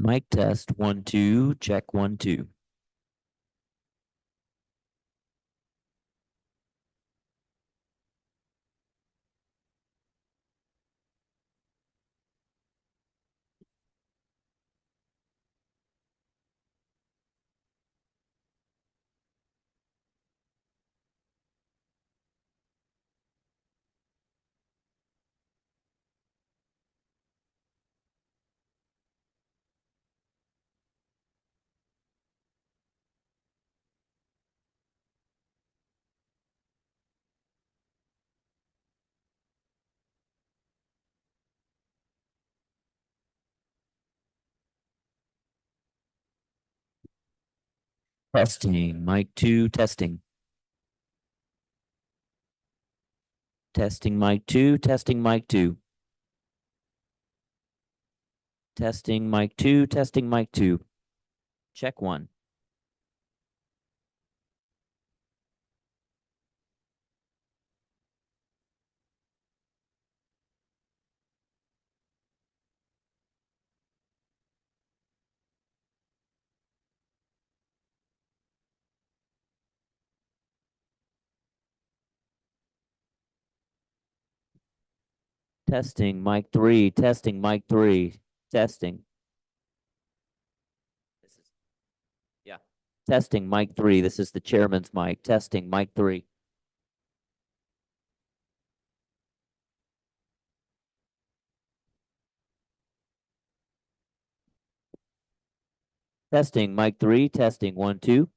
Mic test 1 2, check 1 2. Testing, mic 2, testing. Testing mic 2, testing mic 2. Testing mic 2, testing mic 2. Check 1. Testing mic 3, testing mic 3. Testing. This is yeah. Testing mic 3. This is the chairman's mic. Testing mic 3. Testing mic 3, testing 1 2.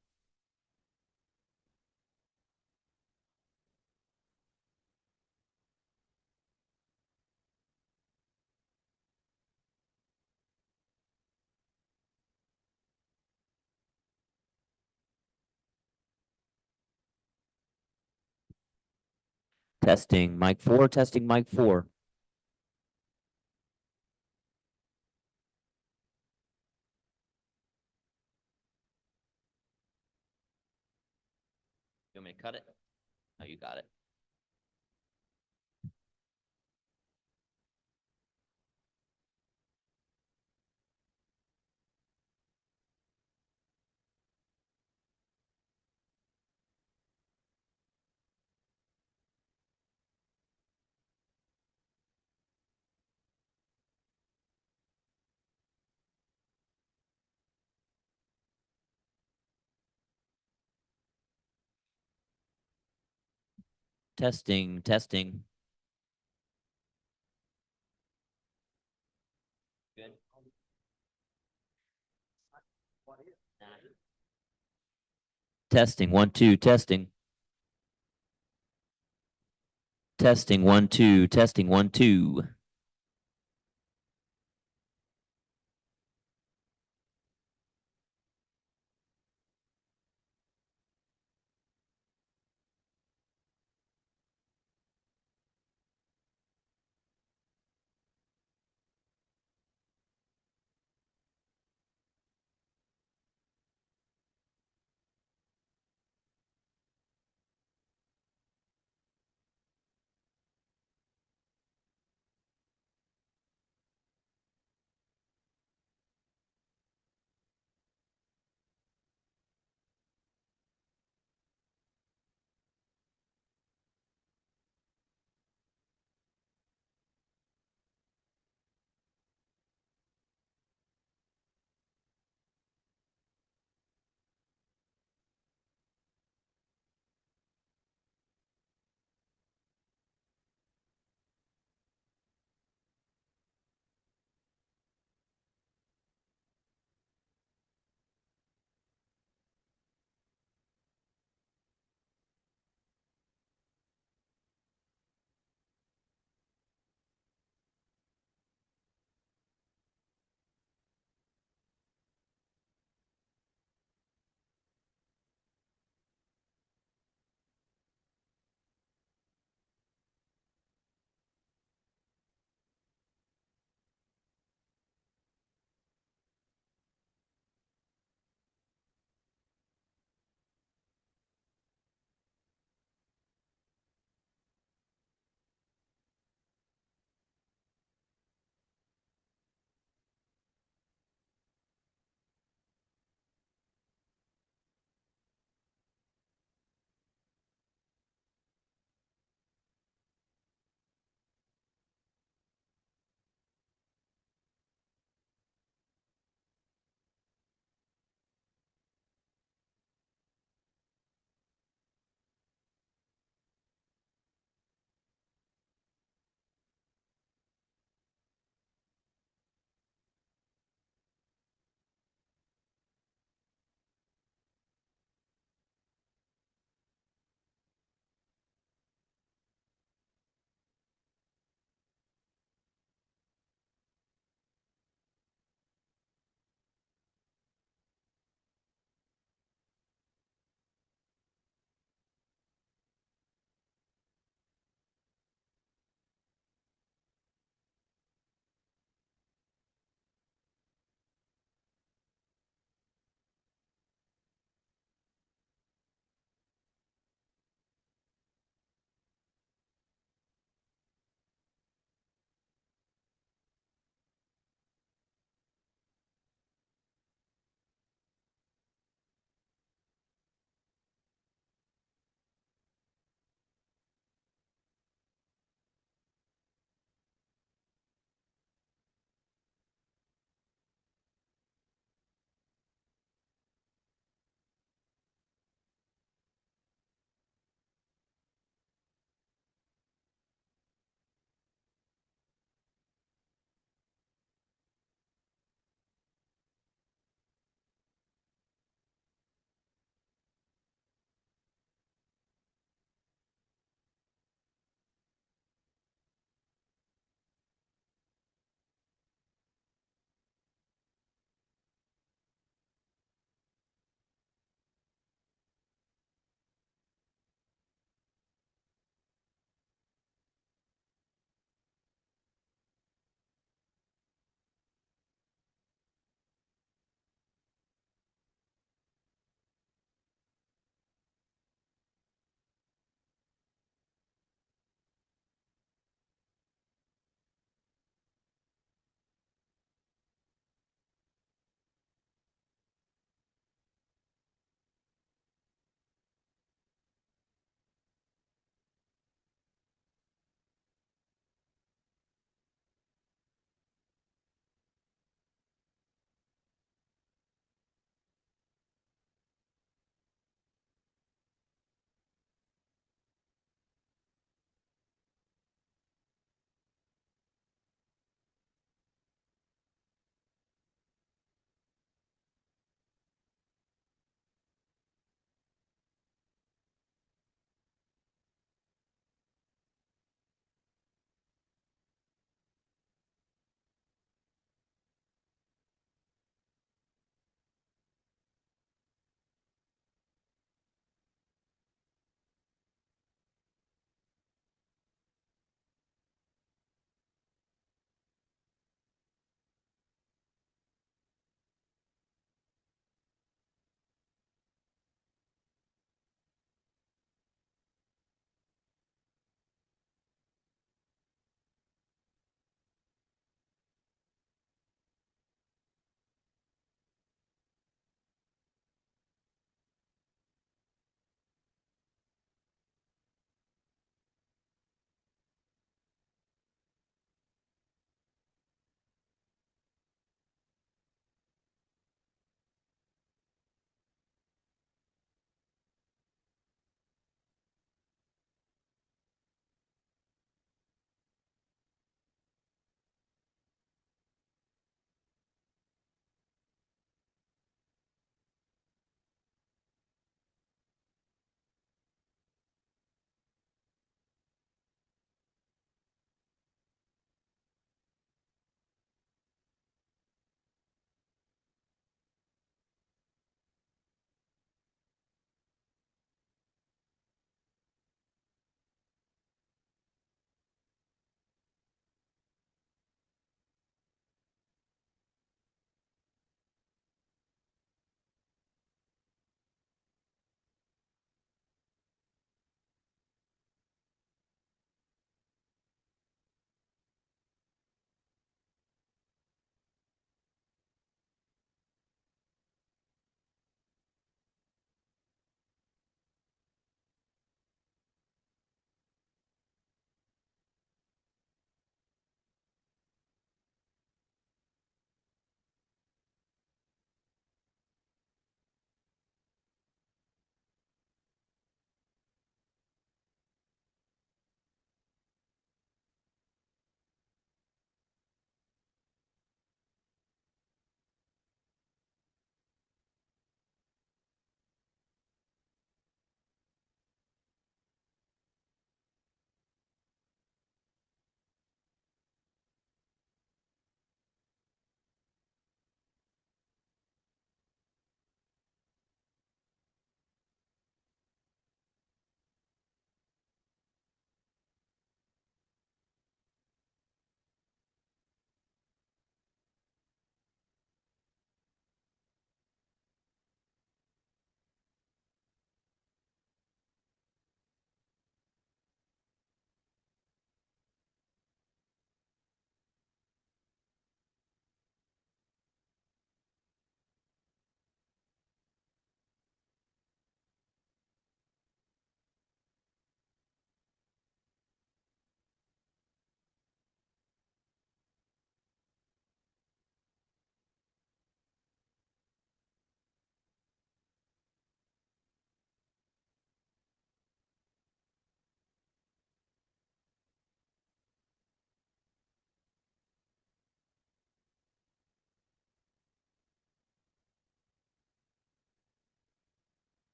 Testing mic 4, testing mic 4. You want me to cut it? Oh, you got it. Testing, testing. Good. Testing 1 2, testing. Testing 1 2, testing 1 2.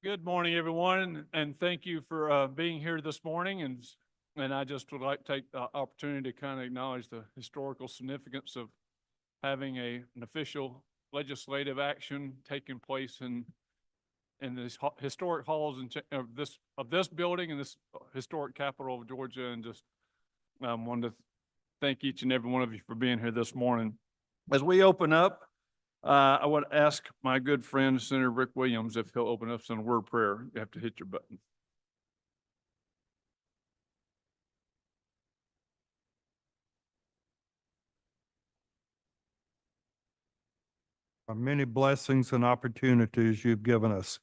Good morning, everyone, and thank you for being here this morning. And I just would like to take the opportunity to kind of acknowledge the historical significance of having an official legislative action taking place in this historic halls and of this building and this historic capital of Georgia. And just wanted to thank each and every one of you for being here this morning. As we open up, I would ask my good friend, Senator Rick Williams, if he'll open us in a word of prayer. You have to hit your button. Many blessings and opportunities you've given us.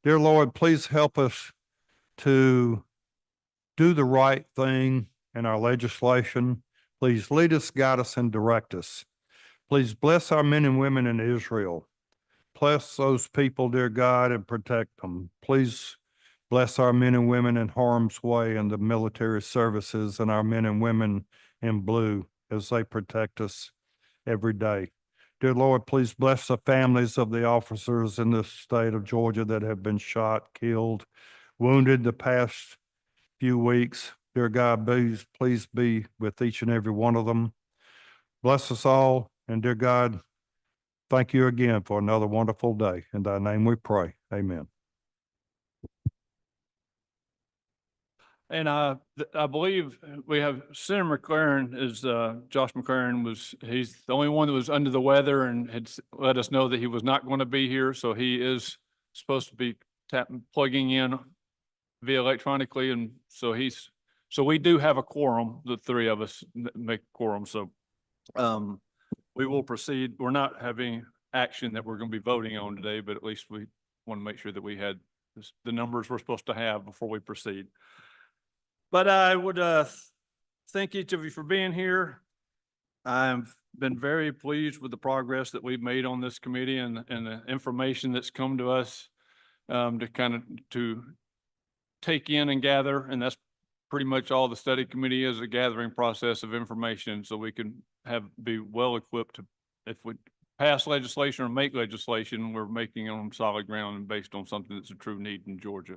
Dear Lord, please help us to do the right thing in our legislation. Please lead us, guide us, and direct us. Please bless our men and women in Israel. Bless those people, dear God, and protect them. Please bless our men and women in harm's way and the military services and our men and women in blue as they protect us every day. Dear Lord, please bless the families of the officers in the state of Georgia that have been shot, killed, wounded the past few weeks. Dear God, please be with each and every one of them. Bless us all. And dear God, thank you again for another wonderful day. In thy name we pray. Amen. And I believe we have Senator McLaren is, Josh McLaren he's the only one that was under the weather and had let us know that he was not going to be here. So he is supposed to be plugging in via electronically. And so we do have a quorum, the three of us make a quorum. So, we will proceed. We're not having action that we're going to be voting on today, but at least we want to make sure that we had the numbers we're supposed to have before we proceed. But I would thank each of you for being here. I've been very pleased with the progress that we've made on this committee and the information that's come to us to take in and gather. And that's pretty much all the study committee is, a gathering process of information so we can be well equipped to, if we pass legislation or make legislation, we're making it on solid ground and based on something that's a true need in Georgia.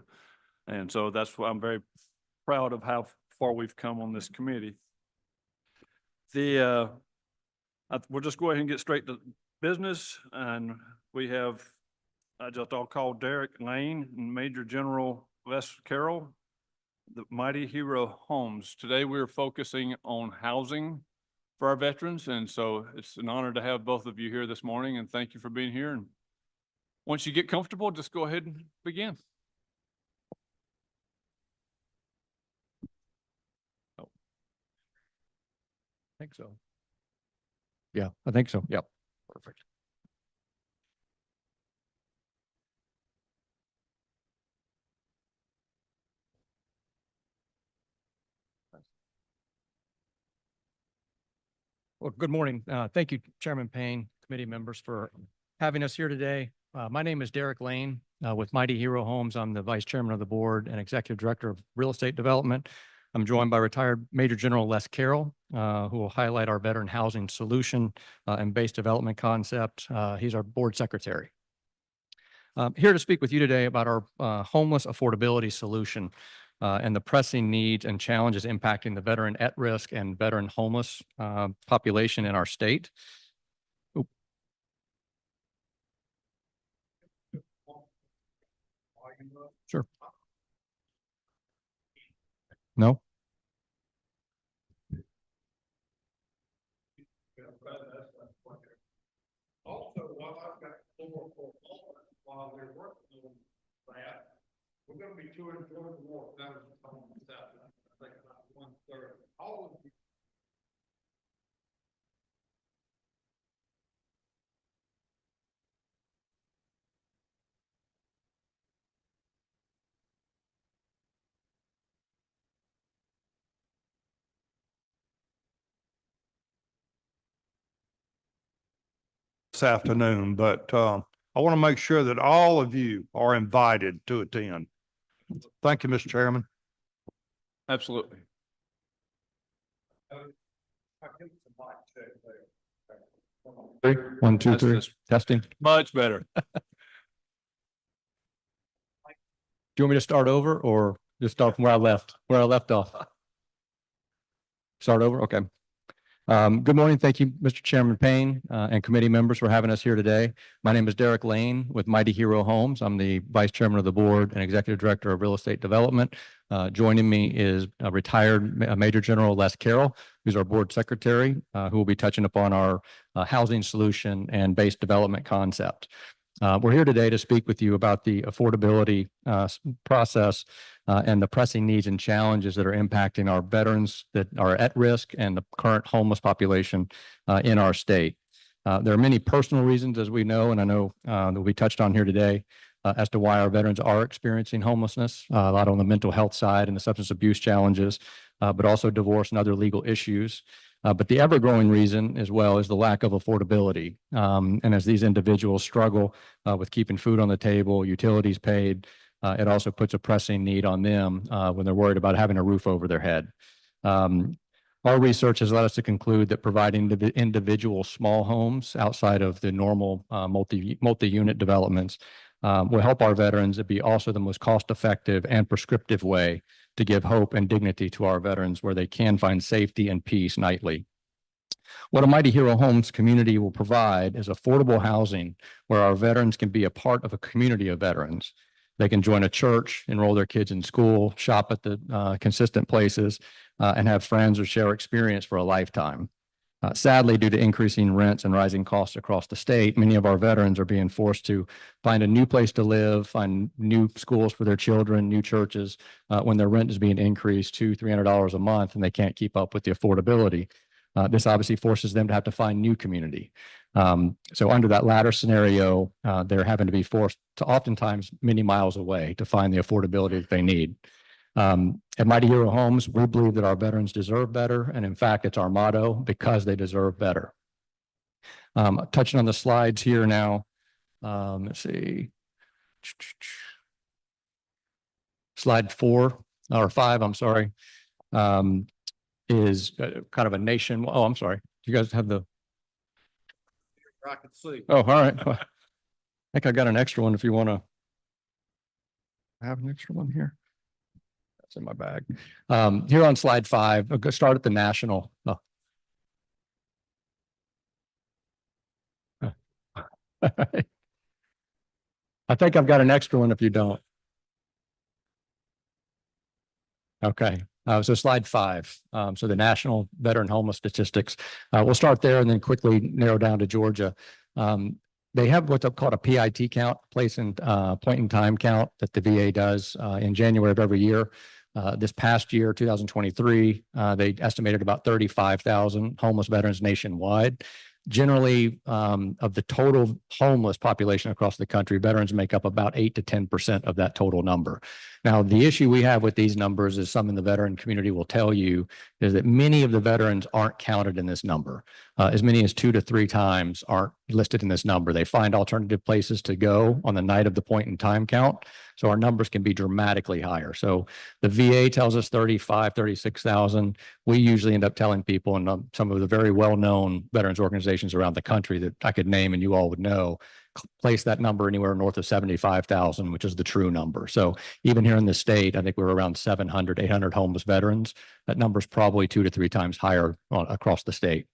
And so that's why I'm very proud of how far we've come on this committee. We'll just go ahead and get straight to business. And we have, I'll call Derek Lane and Major General Les Carroll, the Mighty Hero Homes. Today we're focusing on housing for our veterans. And so it's an honor to have both of you here this morning, and thank you for being here. And once you get comfortable, just go ahead and begin. I think so. Yeah, I think so. Yep. Perfect. Well, good morning. Thank you, Chairman Payne, committee members, for having us here today. My name is Derek Lane with Mighty Hero Homes. I'm the vice chairman of the board and executive director of real estate development. I'm joined by retired Major General Les Carroll, who will highlight our veteran housing solution and base development concept. He's our board secretary. Here to speak with you today about our homeless affordability solution and the pressing needs and challenges impacting the veteran at risk and veteran homeless population in our state. Oop. Sure. No? Also, while I've got floor for while we're working on that, we're going to be touring Georgia more. That was I think about 1/3. All of you. This afternoon, but I want to make sure that all of you are invited to attend. Thank you, Mr. Chairman. Absolutely. 1, 2, That's 3. just Testing. much better. you want me to start over or just start from where I left off? Start over? Okay. Good morning. Thank you, Mr. Chairman Payne, and committee members for having us here today. My name is Derek Lane with Mighty Hero Homes. I'm the Vice Chairman of the Board and Executive Director of Real Estate Development. Joining me is retired Major General Les Carroll, who's our Board Secretary, who will be touching upon our housing solution and base development concept. We're here today to speak with you about the affordability process and the pressing needs and challenges that are impacting our veterans that are at risk and the current homeless population in our state. There are many personal reasons, as we know, and I know that will be touched on here today, as to why our veterans are experiencing homelessness, a lot on the mental health side and the substance abuse challenges, but also divorce and other legal issues. But the ever-growing reason as well is the lack of affordability. And as these individuals struggle with keeping food on the table, utilities paid, it also puts a pressing need on them when they're worried about having a roof over their head. Our research has led us to conclude that providing individual small homes outside of the normal multi-unit developments will help our veterans. It'd be also the most cost-effective and prescriptive way to give hope and dignity to our veterans where they can find safety and peace nightly. What a Mighty Hero Homes community will provide is affordable housing where our veterans can be a part of a community of veterans. They can join a church, enroll their kids in school, shop at the consistent places, and have friends or share experience for a lifetime. Sadly, due to increasing rents and rising costs across the state, many of our veterans are being forced to find a new place to live, find new schools for their children, new churches, when their rent is being increased $200-300 a month and they can't keep up with the affordability. This obviously forces them to have to find new community. So under that latter scenario, they're having to be forced to oftentimes many miles away to find the affordability that they need. At Mighty Hero Homes, we believe that our veterans deserve better. And in fact, it's our motto, because they deserve better. Touching on the slides here now, let's see. Slide 4 or 5, I'm sorry, is kind of a nation. Oh, I'm sorry. You guys have the. I can see. Oh, all right. I think I got an extra one if you want to. I have an extra one here. That's in my bag. Here on slide 5, I'll go start at the national. Oh. I think I've got an extra one if you don't. Okay. So slide 5. So the national veteran homeless statistics. We'll start there and then quickly narrow down to Georgia. They have what's called a PIT count, place and point in time count that the VA does in January of every year. This past year, 2023, they estimated about 35,000 homeless veterans nationwide. Generally, of the total homeless population across the country, veterans make up about 8 to 10% of that total number. Now, the issue we have with these numbers is some in the veteran community will tell you is that many of the veterans aren't counted in this number. As many as 2 to 3 times aren't listed in this number. They find alternative places to go on the night of the point in time count. So our numbers can be dramatically higher. So the VA tells us 35, 36,000. We usually end up telling people, and some of the very well-known veterans organizations around the country that I could name and you all would know, place that number anywhere north of 75,000, which is the true number. So even here in the state, I think we're around 700, 800 homeless veterans. That number is probably 2 to 3 times higher across the state.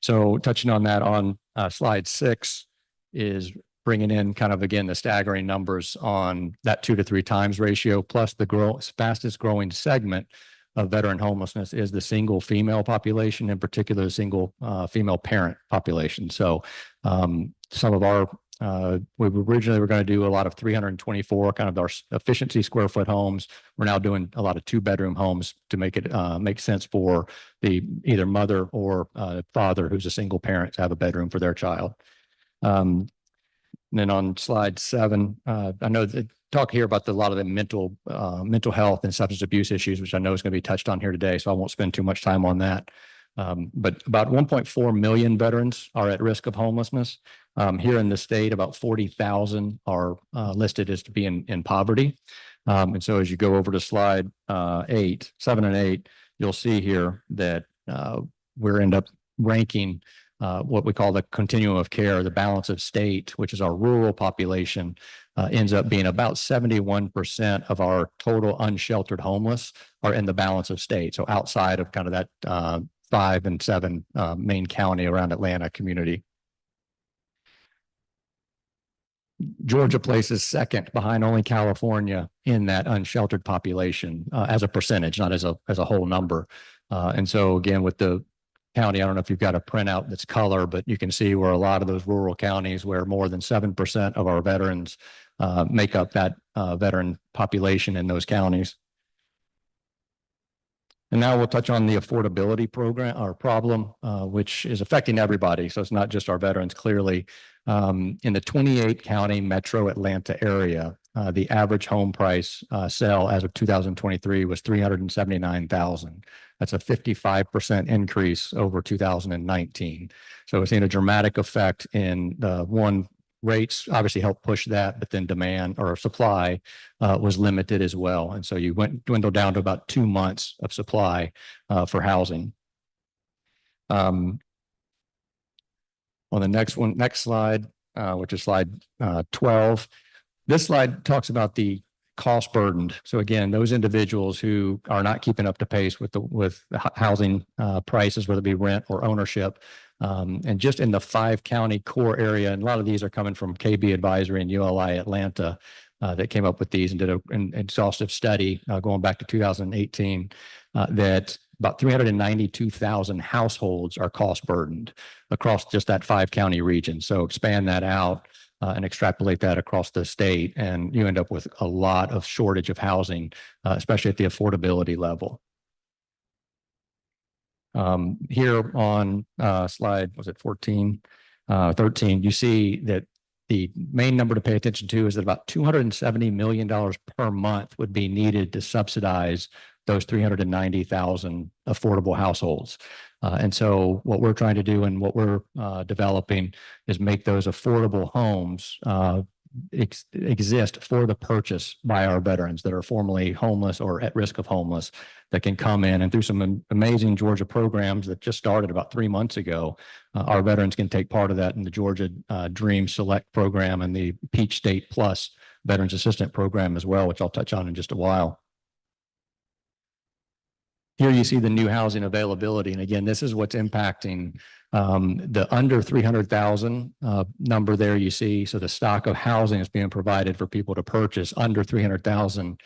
So touching on that on slide 6 is bringing in kind of, again, the staggering numbers on that 2 to 3 times ratio, plus the fastest growing segment of veteran homelessness is the single female population, in particular, the single female parent population. So some of our, we originally were going to do a lot of 324 kind of our efficiency square foot homes. We're now doing a lot of 2-bedroom homes to make it make sense for the either mother or father who's a single parent to have a bedroom for their child. And then on slide 7, I know that talk here about a lot of the mental health and substance abuse issues, which I know is going to be touched on here today, so I won't spend too much time on that. But about 1.4 million veterans are at risk of homelessness. Here in the state, about 40,000 are listed as to be in poverty. And so as you go over to slide 7 and 8, you'll see here that we're end up ranking what we call the continuum of care, the balance of state, which is our rural population, ends up being about 71% of our total unsheltered homeless are in the balance of state. So outside of kind of that 5 and 7 main county around Atlanta community. Georgia places second behind only California in that unsheltered population as a percentage, not as a whole number. And so again, with the county, I don't know if you've got a printout that's color, but you can see where a lot of those rural counties where more than 7% of our veterans make up that veteran population in those counties. And now we'll touch on the affordability program or problem, which is affecting everybody. So it's not just our veterans. Clearly, in the 28 county metro Atlanta area, the average home price sale as of 2023 was $379,000. That's a 55% increase over 2019. So we're seeing a dramatic effect in the rates obviously help push that, but then demand or supply was limited as well. And so you dwindled down to about 2 months of supply for housing. On the next slide, which is slide 12, this slide talks about the cost burdened. So again, those individuals who are not keeping up to pace with the housing prices, whether it be rent or ownership. And just in the 5 county core area, and a lot of these are coming from KB Advisory and ULI Atlanta that came up with these and did an exhaustive study going back to 2018 that about 392,000 households are cost burdened across just that 5 county region. So expand that out and extrapolate that across the state, and you end up with a lot of shortage of housing, especially at the affordability level. Here on slide, was it 13, you see that the main number to pay attention to is that about $270 million per month would be needed to subsidize those 390,000 affordable households. And so what we're trying to do and what we're developing is make those affordable homes exist for the purchase by our veterans that are formerly homeless or at risk of homeless, that can come in and through some amazing Georgia programs that just started about 3 months ago. Our veterans can take part of that in the Georgia Dream Select program and the Peach State Plus Veterans Assistant Program as well, which I'll touch on in just a while. Here you see the new housing availability. And again, this is what's impacting the under 300,000 number there you see. So the stock of housing is being provided for people to purchase under 300,000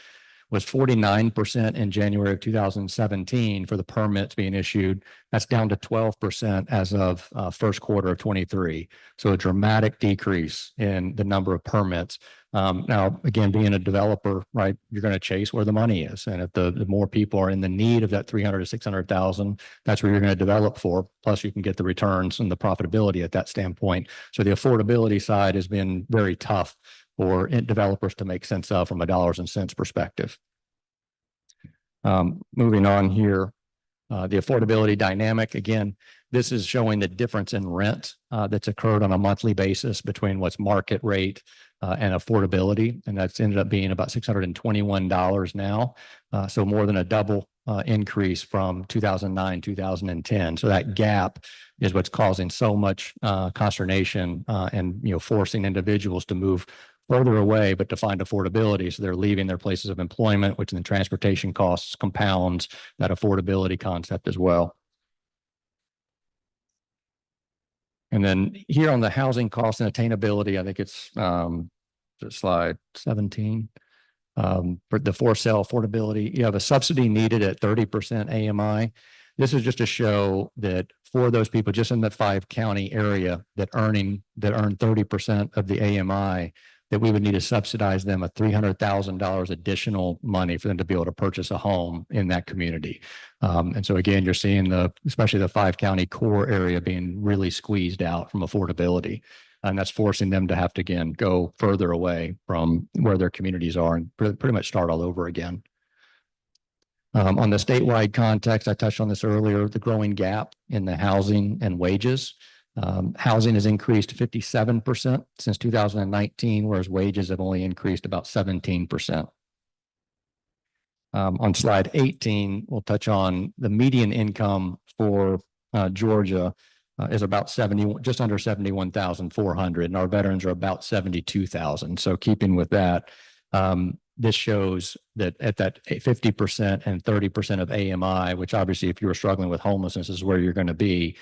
was 49% in January of 2017 for the permits being issued. That's down to 12% as of first quarter of 23. So a dramatic decrease in the number of permits. Now, again, being a developer, right, you're going to chase where the money is. And if the more people are in the need of that 300 to 600,000, that's where you're going to develop for. Plus you can get the returns and the profitability at that standpoint. So the affordability side has been very tough for developers to make sense of from a dollars and cents perspective. Moving on here, the affordability dynamic. Again, this is showing the difference in rent that's occurred on a monthly basis between what's market rate and affordability. And that's ended up being about $621 now. So more than a double increase from 2009, 2010. So that gap is what's causing so much consternation and, forcing individuals to move further away, but to find affordability. So they're leaving their places of employment, which then transportation costs compounds that affordability concept as well. And then here on the housing cost and attainability, I think it's slide 17. For the for sale affordability, you have a subsidy needed at 30% AMI. This is just to show that for those people just in the 5 county area that earn 30% of the AMI, that we would need to subsidize them a $300,000 additional money for them to be able to purchase a home in that community. And so again, you're seeing especially the 5 county core area being really squeezed out from affordability. And that's forcing them to have to, again, go further away from where their communities are and pretty much start all over again. On the statewide context, I touched on this earlier, the growing gap in the housing and wages. Housing has increased 57% since 2019, whereas wages have only increased about 17%. On slide 18, we'll touch on the median income for Georgia. is about 70, just under 71,400, and our veterans are about 72,000. So keeping with that, this shows that at that 50% and 30% of AMI, which obviously if you were struggling with homelessness is where you're going to be,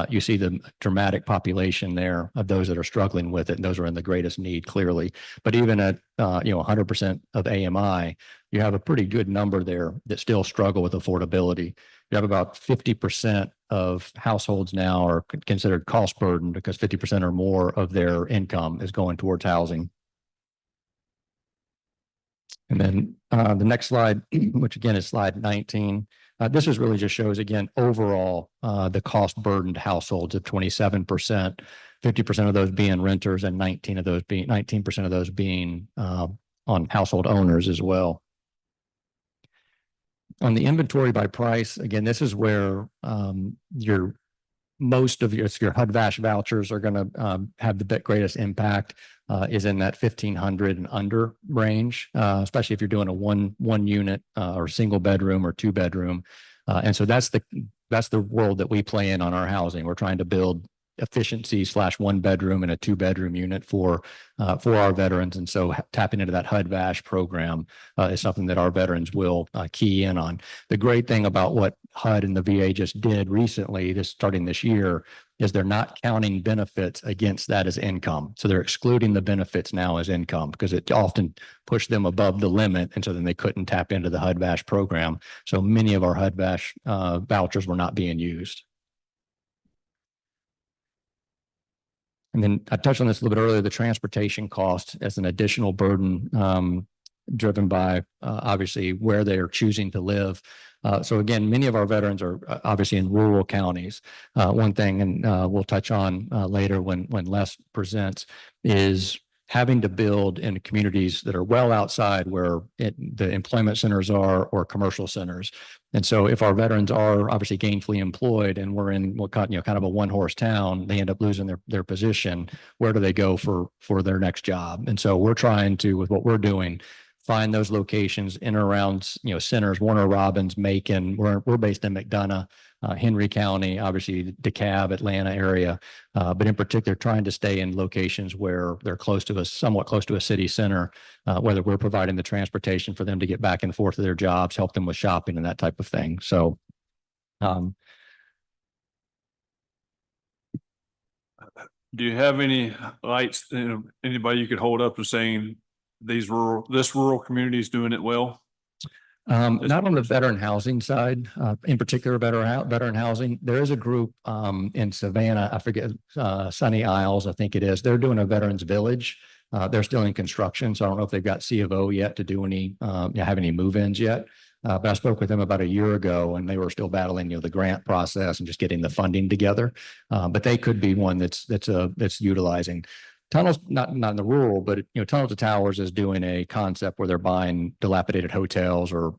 you see the dramatic population there of those that are struggling with it, and those are in the greatest need, clearly. But even at 100% of AMI, you have a pretty good number there that still struggle with affordability. You have about 50% of households now are considered cost burden because 50% or more of their income is going towards housing. And then the next slide, which again is slide 19. This is really just shows again overall the cost burdened households of 27%, 50% of those being renters, and 19% of those being on household owners as well. On the inventory by price, again, this is where most of your HUD-VASH vouchers are going to have the greatest impact, is in that 1,500 and under range, especially if you're doing a one unit or single bedroom or 2 bedroom. And so that's the world that we play in on our housing. We're trying to build efficiency / 1 bedroom and a 2 bedroom unit for our veterans. And so tapping into that HUD-VASH program is something that our veterans will key in on. The great thing about what HUD and the VA just did recently, starting this year, is they're not counting benefits against that as income. So they're excluding the benefits now as income because it often pushed them above the limit. And so then they couldn't tap into the HUD-VASH program. So many of our HUD-VASH vouchers were not being used. And then I touched on this a little bit earlier, the transportation cost as an additional burden driven by obviously where they're choosing to live. So again, many of our veterans are obviously in rural counties. One thing, and we'll touch on later when Les presents, is having to build in communities that are well outside where the employment centers are or commercial centers. And so if our veterans are obviously gainfully employed and we're in kind of a one-horse town, they end up losing their position. Where do they go for their next job? And so we're trying to, with what we're doing, find those locations in and around, centers, Warner Robins, Macon. We're based in McDonough, Henry County, obviously DeKalb, Atlanta area, but in particular trying to stay in locations where they're somewhat close to a city center, whether we're providing the transportation for them to get back and forth to their jobs, help them with shopping and that type of thing. So, do you have any lights, anybody you could hold up and saying this rural community is doing it well? Not on the veteran housing side, in particular, veteran housing. There is a group in Savannah, I forget, Sunny Isles, I think it is. They're doing a veterans village. They're still in construction, so I don't know if they've got C of O yet to do any, have any move-ins yet. But I spoke with them about a year ago, and they were still battling, the grant process and just getting the funding together. But they could be one that's utilizing. Tunnels, not in the rural, but Tunnels to Towers is doing a concept where they're buying dilapidated hotels or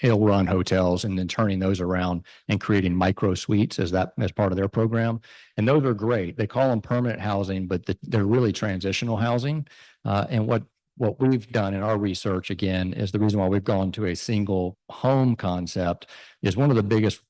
ill-run hotels and then turning those around and creating micro suites as part of their program. And those are great. They call them permanent housing, but they're really transitional housing. And what we've done in our research, again, is the reason why we've gone to a single home concept is one of the biggest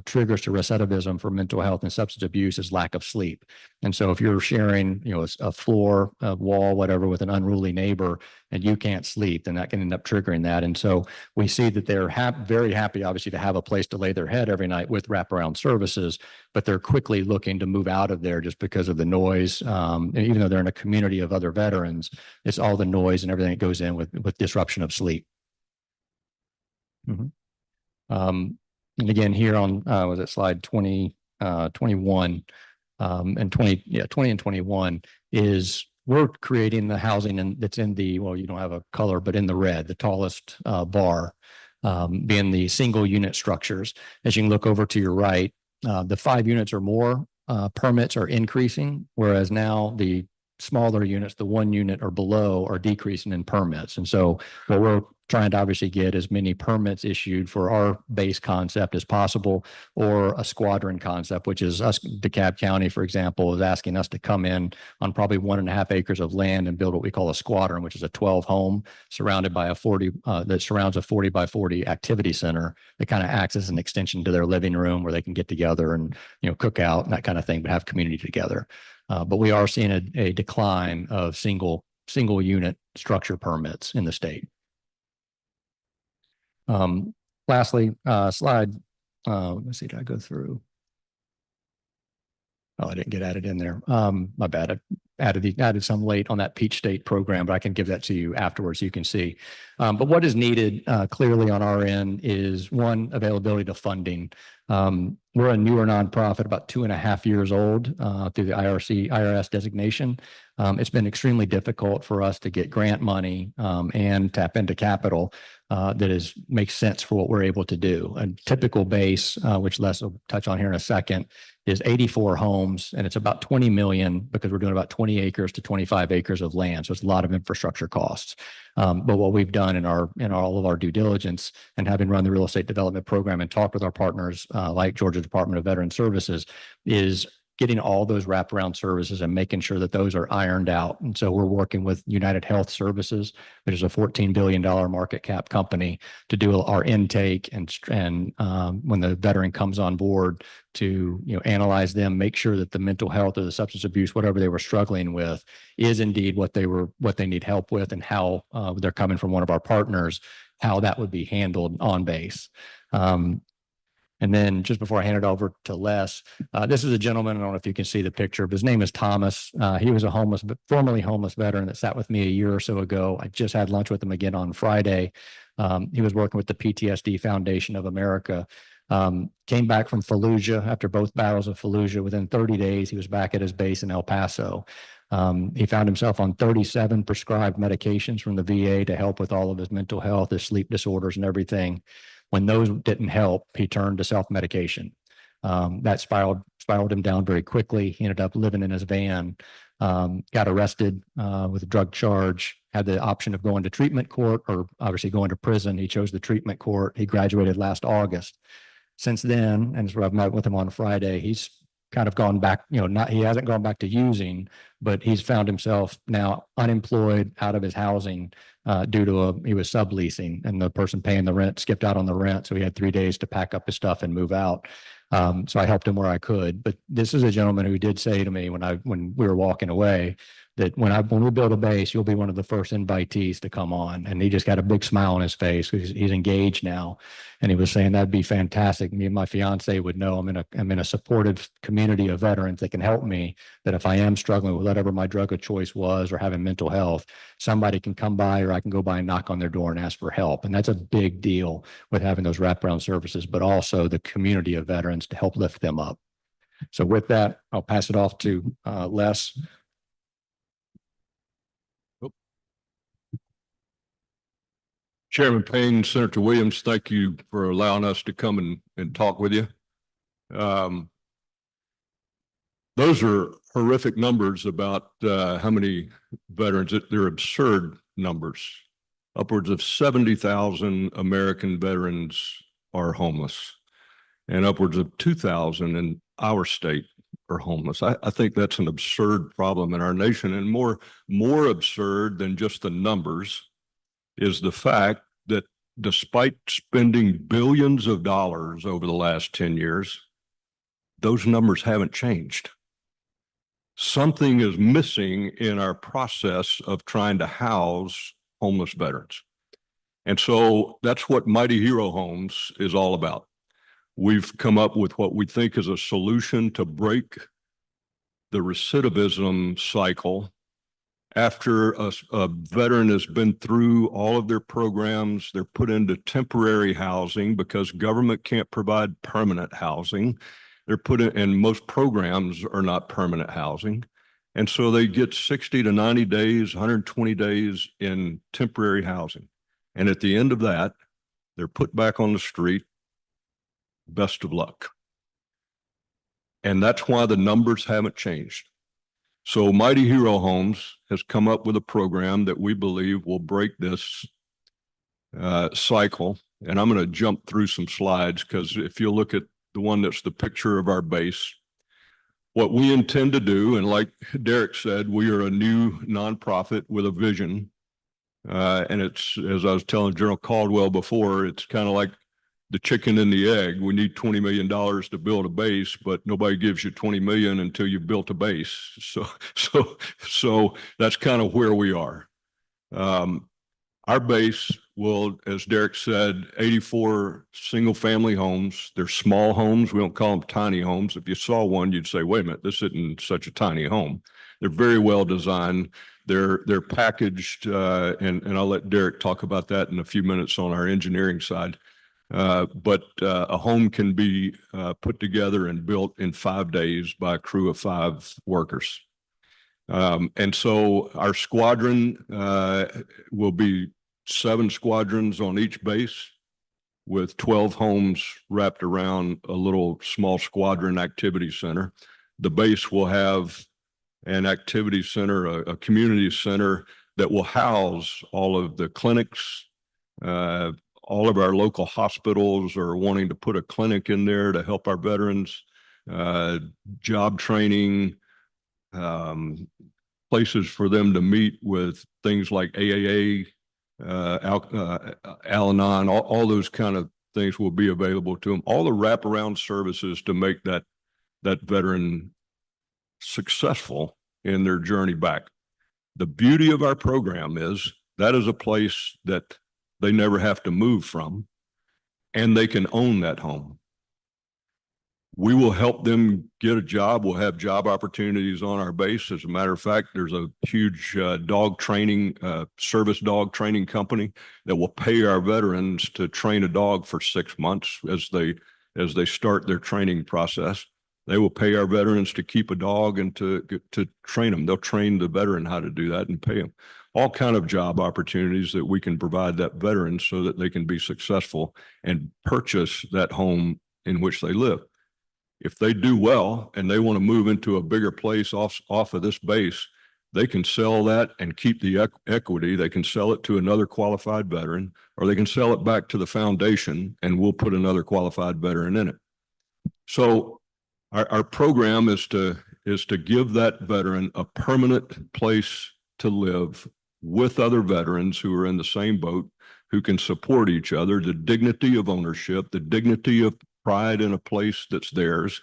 triggers to recidivism for mental health and substance abuse is lack of sleep. And so if you're sharing, a floor, a wall, whatever, with an unruly neighbor and you can't sleep, then that can end up triggering that. And so we see that they're very happy, obviously, to have a place to lay their head every night with wraparound services, but they're quickly looking to move out of there just because of the noise. And even though they're in a community of other veterans, it's all the noise and everything that goes in with disruption of sleep. And again, here on, was it slide 21, and 20 and 21 is we're creating the housing that's in the, well, you don't have a color, but in the red, the tallest bar, being the single unit structures. As you can look over to your right, the 5 units or more permits are increasing, whereas now the smaller units, the 1 unit or below, are decreasing in permits. And so what we're trying to obviously get as many permits issued for our base concept as possible, or a squadron concept, which is us, DeKalb County, for example, is asking us to come in on probably 1.5 acres of land and build what we call a squadron, which is a 12 home surrounded by a 40, that surrounds a 40 by 40 activity center that kind of acts as an extension to their living room where they can get together and, cook out and that kind of thing, but have community together. But we are seeing a decline of single unit structure permits in the state. Lastly, slide, let's see, did I go through? Oh, I didn't get added in there. My bad. I added some late on that Peach State program, but I can give that to you afterwards so you can see. But what is needed clearly on our end is, one, availability to funding. We're a newer nonprofit, about 2.5 years old through the IRS designation. It's been extremely difficult for us to get grant money and tap into capital that makes sense for what we're able to do. A typical base, which Les will touch on here in a second, is 84 homes, and it's about 20 million because we're doing about 20 acres to 25 acres of land. So it's a lot of infrastructure costs. But what we've done in all of our due diligence and having run the real estate development program and talked with our partners like Georgia Department of Veteran Services is getting all those wraparound services and making sure that those are ironed out. And so we're working with United Health Services, which is a $14 billion market cap company, to do our intake and when the veteran comes on board to analyze them, make sure that the mental health or the substance abuse, whatever they were struggling with, is indeed what they need help with, and how they're coming from one of our partners, how that would be handled on base. And then just before I hand it over to Les, this is a gentleman, I don't know if you can see the picture, but his name is Thomas. He was a formerly homeless veteran that sat with me a year or so ago. I just had lunch with him again on Friday. He was working with the PTSD Foundation of America. Came back from Fallujah after both battles of Fallujah. Within 30 days, he was back at his base in El Paso. He found himself on 37 prescribed medications from the VA to help with all of his mental health, his sleep disorders and everything. When those didn't help, he turned to self-medication. That spiraled him down very quickly. He ended up living in his van, got arrested with a drug charge, had the option of going to treatment court or obviously going to prison. He chose the treatment court. He graduated last August. Since then, and I've met with him on Friday, he's kind of gone back, he hasn't gone back to using, but he's found himself now unemployed, out of his housing due to he was subleasing, and the person paying the rent skipped out on the rent. So he had 3 days to pack up his stuff and move out. So I helped him where I could. But this is a gentleman who did say to me when we were walking away that when we build a base, you'll be one of the first invitees to come on. And he just got a big smile on his face because he's engaged now. And he was saying that'd be fantastic. Me and my fiance would know I'm in a supportive community of veterans that can help me, that if I am struggling with whatever my drug of choice was or having mental health, somebody can come by, or I can go by and knock on their door and ask for help. And that's a big deal with having those wraparound services, but also the community of veterans to help lift them up. So with that, I'll pass it off to Les. Chairman Payne, Senator Williams, thank you for allowing us to come and talk with you. Those are horrific numbers about how many veterans. They're absurd numbers. Upwards of 70,000 American veterans are homeless, and upwards of 2,000 in our state are homeless. I think that's an absurd problem in our nation, and more absurd than just the numbers is the fact that despite spending billions of dollars over the last 10 years, those numbers haven't changed. Something is missing in our process of trying to house homeless veterans. And so that's what Mighty Hero Homes is all about. We've come up with what we think is a solution to break the recidivism cycle. After a veteran has been through all of their programs, they're put into temporary housing because government can't provide permanent housing. They're put in, and most programs are not permanent housing. And so they get 60 to 90 days, 120 days in temporary housing. And at the end of that, they're put back on the street. Best of luck. And that's why the numbers haven't changed. So Mighty Hero Homes has come up with a program that we believe will break this cycle. And I'm going to jump through some slides because if you look at the one that's the picture of our base, what we intend to do, and like Derek said, we are a new nonprofit with a vision. And it's, as I was telling General Caldwell before, it's kind of like the chicken and the egg. We need $20 million to build a base, but nobody gives you 20 million until you've built a base. So that's kind of where we are. Our base will, as Derek said, 84 single family homes. They're small homes. We don't call them tiny homes. If you saw one, you'd say, wait a minute, this isn't such a tiny home. They're very well designed. They're packaged, and I'll let Derek talk about that in a few minutes on our engineering side. But a home can be put together and built in 5 days by a crew of 5 workers. And so our squadron will be 7 squadrons on each base with 12 homes wrapped around a little small squadron activity center. The base will have an activity center, a community center that will house all of the clinics. All of our local hospitals are wanting to put a clinic in there to help our veterans, job training, places for them to meet with things like AAA, Al-Anon, all those kind of things will be available to them. All the wraparound services to make that veteran successful in their journey back. The beauty of our program is that is a place that they never have to move from, and they can own that home. We will help them get a job. We'll have job opportunities on our base. As a matter of fact, there's a huge dog training, service dog training company that will pay our veterans to train a dog for 6 months as they start their training process. They will pay our veterans to keep a dog and to train them. They'll train the veteran how to do that and pay them. All kind of job opportunities that we can provide that veteran so that they can be successful and purchase that home in which they live. If they do well and they want to move into a bigger place off of this base, they can sell that and keep the equity. They can sell it to another qualified veteran, or they can sell it back to the foundation and we'll put another qualified veteran in it. So our program is to give that veteran a permanent place to live with other veterans who are in the same boat, who can support each other, the dignity of ownership, the dignity of pride in a place that's theirs.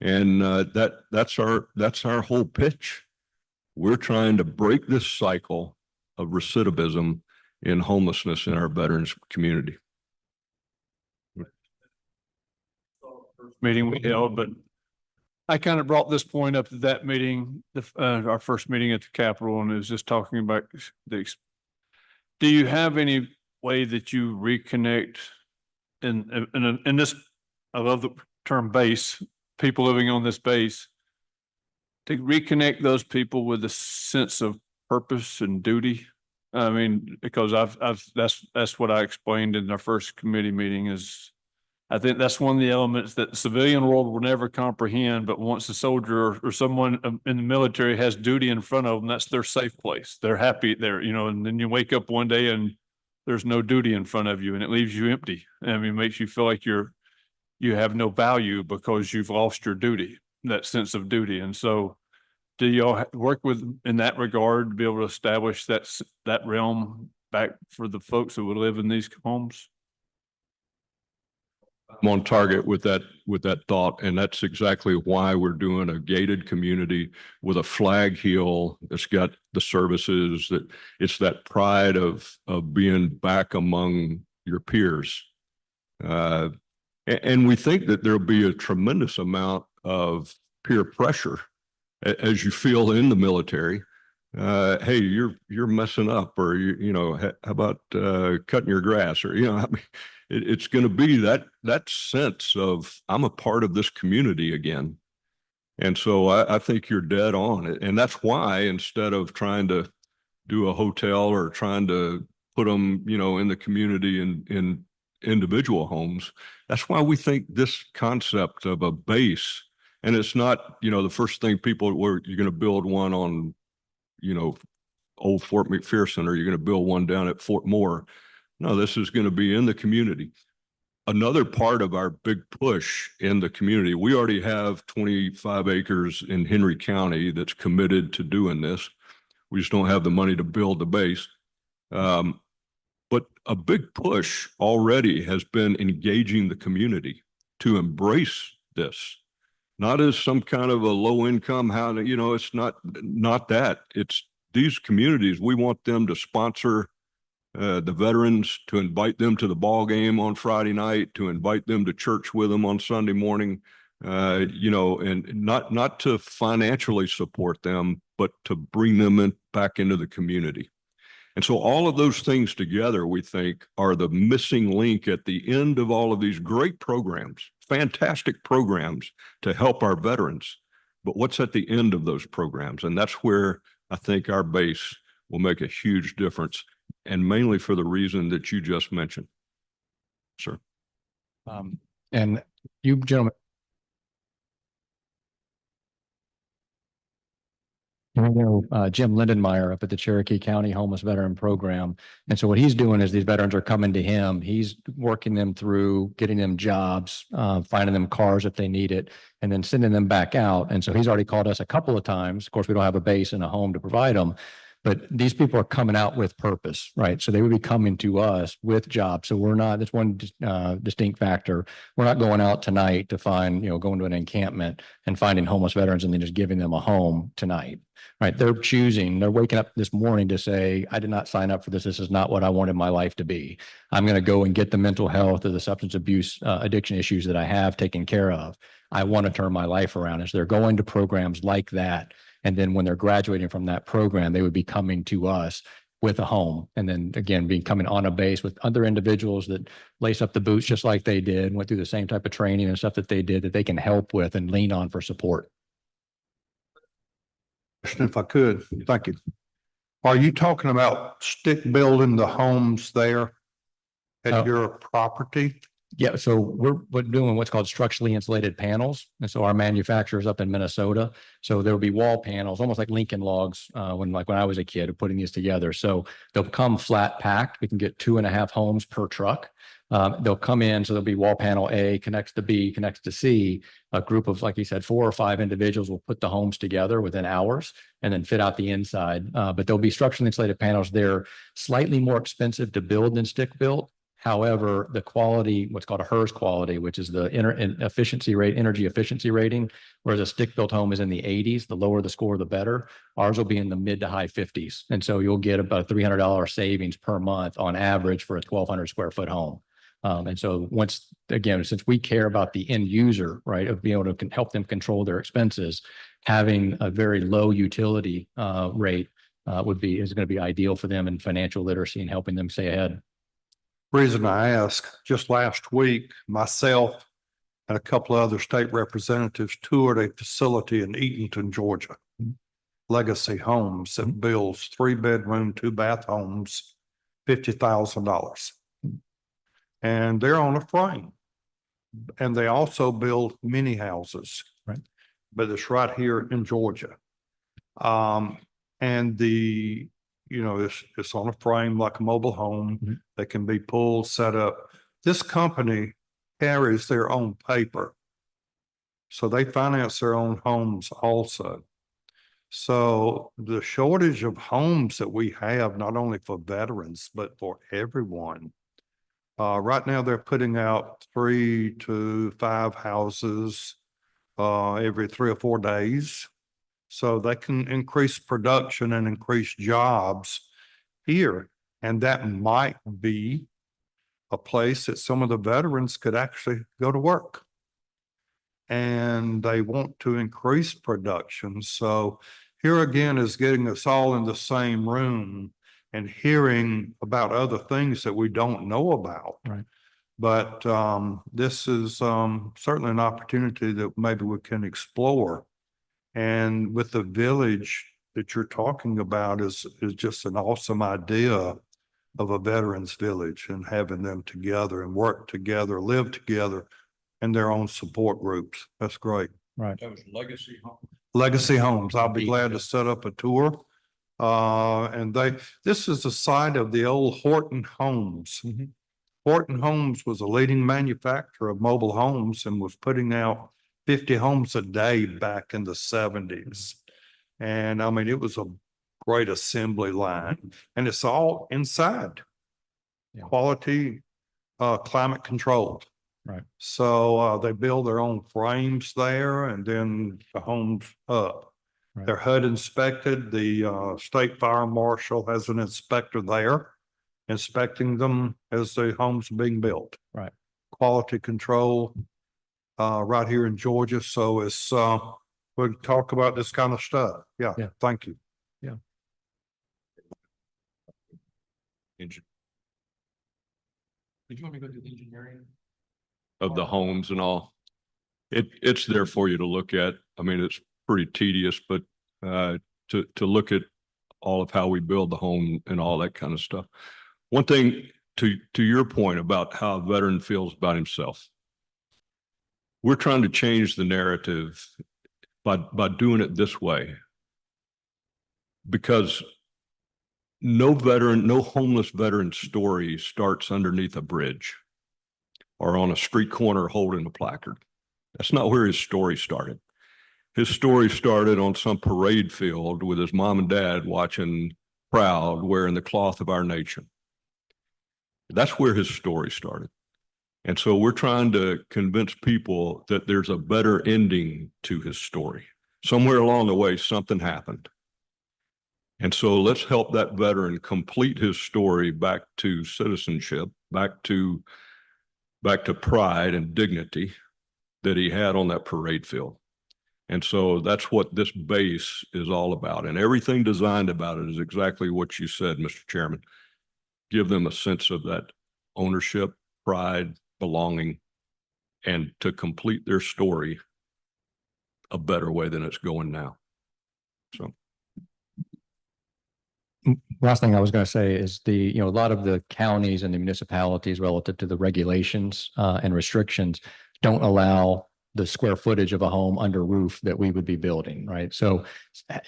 And that's our whole pitch. We're trying to break this cycle of recidivism in homelessness in our veterans community. Meeting we held, but I kind of brought this point up at that meeting, our first meeting at the Capitol, and it was just talking about do you have any way that you reconnect in this, I love the term base, people living on this base, to reconnect those people with a sense of purpose and duty? I mean, because that's what I explained in our first committee meeting is, I think that's one of the elements that the civilian world will never comprehend, but once a soldier or someone in the military has duty in front of them, that's their safe place. They're happy there, and then you wake up one day and there's no duty in front of you and it leaves you empty. I mean, it makes you feel like you have no value because you've lost your duty, that sense of duty. And so do y'all work in that regard to be able to establish that realm back for the folks who would live in these homes? I'm on target with that thought, and that's exactly why we're doing a gated community with a flag hill that's got the services, that it's that pride of being back among your peers. And we think that there'll be a tremendous amount of peer pressure as you feel in the military. Hey, you're messing up, or how about cutting your grass, or I mean, it's going to be that sense of I'm a part of this community again. And so I think you're dead on it. And that's why instead of trying to do a hotel or trying to put them, in the community in individual homes, that's why we think this concept of a base, and it's not, the first thing you're going to build one on, old Fort McPherson, or you're going to build one down at Fort Moore. No, this is going to be in the community. Another part of our big push in the community, we already have 25 acres in Henry County that's committed to doing this. We just don't have the money to build the base. But a big push already has been engaging the community to embrace this, not as some kind of a low income, it's not that. It's these communities, we want them to sponsor the veterans, to invite them to the ball game on Friday night, to invite them to church with them on Sunday morning, and not to financially support them, but to bring them back into the community. And so all of those things together, we think, are the missing link at the end of all of these great programs, fantastic programs to help our veterans. But what's at the end of those programs? And that's where I think our base will make a huge difference, and mainly for the reason that you just mentioned. Sir. And you gentlemen. I know Jim Lindenmeyer up at the Cherokee County Homeless Veteran Program. And so what he's doing is these veterans are coming to him. He's working them through, getting them jobs, finding them cars if they need it, and then sending them back out. And so he's already called us a couple of times. Of course, we don't have a base and a home to provide them, but these people are coming out with purpose, right? So they would be coming to us with jobs. So we're not, that's one distinct factor. We're not going out tonight to find, going to an encampment and finding homeless veterans and then just giving them a home tonight, right? They're waking up this morning to say, I did not sign up for this. This is not what I wanted my life to be. I'm going to go and get the mental health or the substance abuse addiction issues that I have taken care of. I want to turn my life around. As they're going to programs like that, and then when they're graduating from that program, they would be coming to us with a home. And then again, coming on a base with other individuals that lace up the boots just like they did, went through the same type of training and stuff that they did, that they can help with and lean on for support. If I could, thank you. Are you talking about stick building the homes there at your property? Yeah, so we're doing what's called structurally insulated panels. And so our manufacturer's up in Minnesota. So there'll be wall panels, almost like Lincoln logs, when I was a kid putting these together. So they'll come flat packed. We can get 2.5 homes per truck. They'll come in, so there'll be wall panel A connects to B, connects to C. A group of, like you said, 4 or 5 individuals will put the homes together within hours and then fit out the inside. But there'll be structurally insulated panels. They're slightly more expensive to build than stick built. However, the quality, what's called a HERS quality, which is the energy efficiency rating, whereas a stick-built home is in the 80s, the lower the score, the better. Ours will be in the mid to high 50s. And so you'll get about a $300 savings per month on average for a 1,200 square foot home. And so since we care about the end user, right, of being able to help them control their expenses, having a very low utility rate is going to be ideal for them in financial literacy and helping them stay ahead. Reason I ask, just last week, myself and a couple of other state representatives toured a facility in Eatonton, Georgia. Legacy Homes that builds 3-bedroom, 2-bath homes, $50,000. And they're on a frame. And they also build mini houses. Right. But it's right here in Georgia. And it's on a frame like a mobile home that can be pulled, set up. This company carries their own paper. So they finance their own homes also. So the shortage of homes that we have, not only for veterans, but for everyone. Right now they're putting out 3 to 5 houses every 3 or 4 days. So they can increase production and increase jobs here. And that might be a place that some of the veterans could actually go to work. And they want to increase production. So here again is getting us all in the same room and hearing about other things that we don't know about. Right. But this is certainly an opportunity that maybe we can explore. And with the village that you're talking about is just an awesome idea of a veterans village and having them together and work together, live together in their own support groups. That's great. Right. That was Legacy Home. Legacy Homes. I'll be glad to set up a tour And this is the site of the old Horton Homes. Horton Homes was a leading manufacturer of mobile homes and was putting out 50 homes a day back in the 70s. And I mean, it was a great assembly line, and it's all inside. Yeah. Quality, climate controlled. Right. So, they build their own frames there and then the homes up. Right. They're HUD inspected. The, state fire marshal has an inspector there inspecting them as the homes are being built. Right. Quality control, right here in Georgia. So it's, we'll talk about this kind of stuff. Yeah. Yeah. Thank you. Did you want me to go do the engineering? Of the homes and all. It's there for you to look at. I mean, it's pretty tedious, but to look at all of how we build the home and all that kind of stuff. One thing to your point about how a veteran feels about himself. We're trying to change the narrative by doing it this way. Because no homeless veteran story starts underneath a bridge or on a street corner holding a placard. That's not where his story started. His story started on some parade field with his mom and dad watching proud, wearing the cloth of our nation. That's where his story started. And so we're trying to convince people that there's a better ending to his story. Somewhere along the way, something happened. And so let's help that veteran complete his story back to citizenship, back to pride and dignity that he had on that parade field. And so that's what this base is all about. And everything designed about it is exactly what you said, Mr. Chairman. Give them a sense of that ownership, pride, belonging, and to complete their story a better way than it's going now. So. Last thing I was going to say is a lot of the counties and the municipalities relative to the regulations and restrictions don't allow the square footage of a home under roof that we would be building, right? So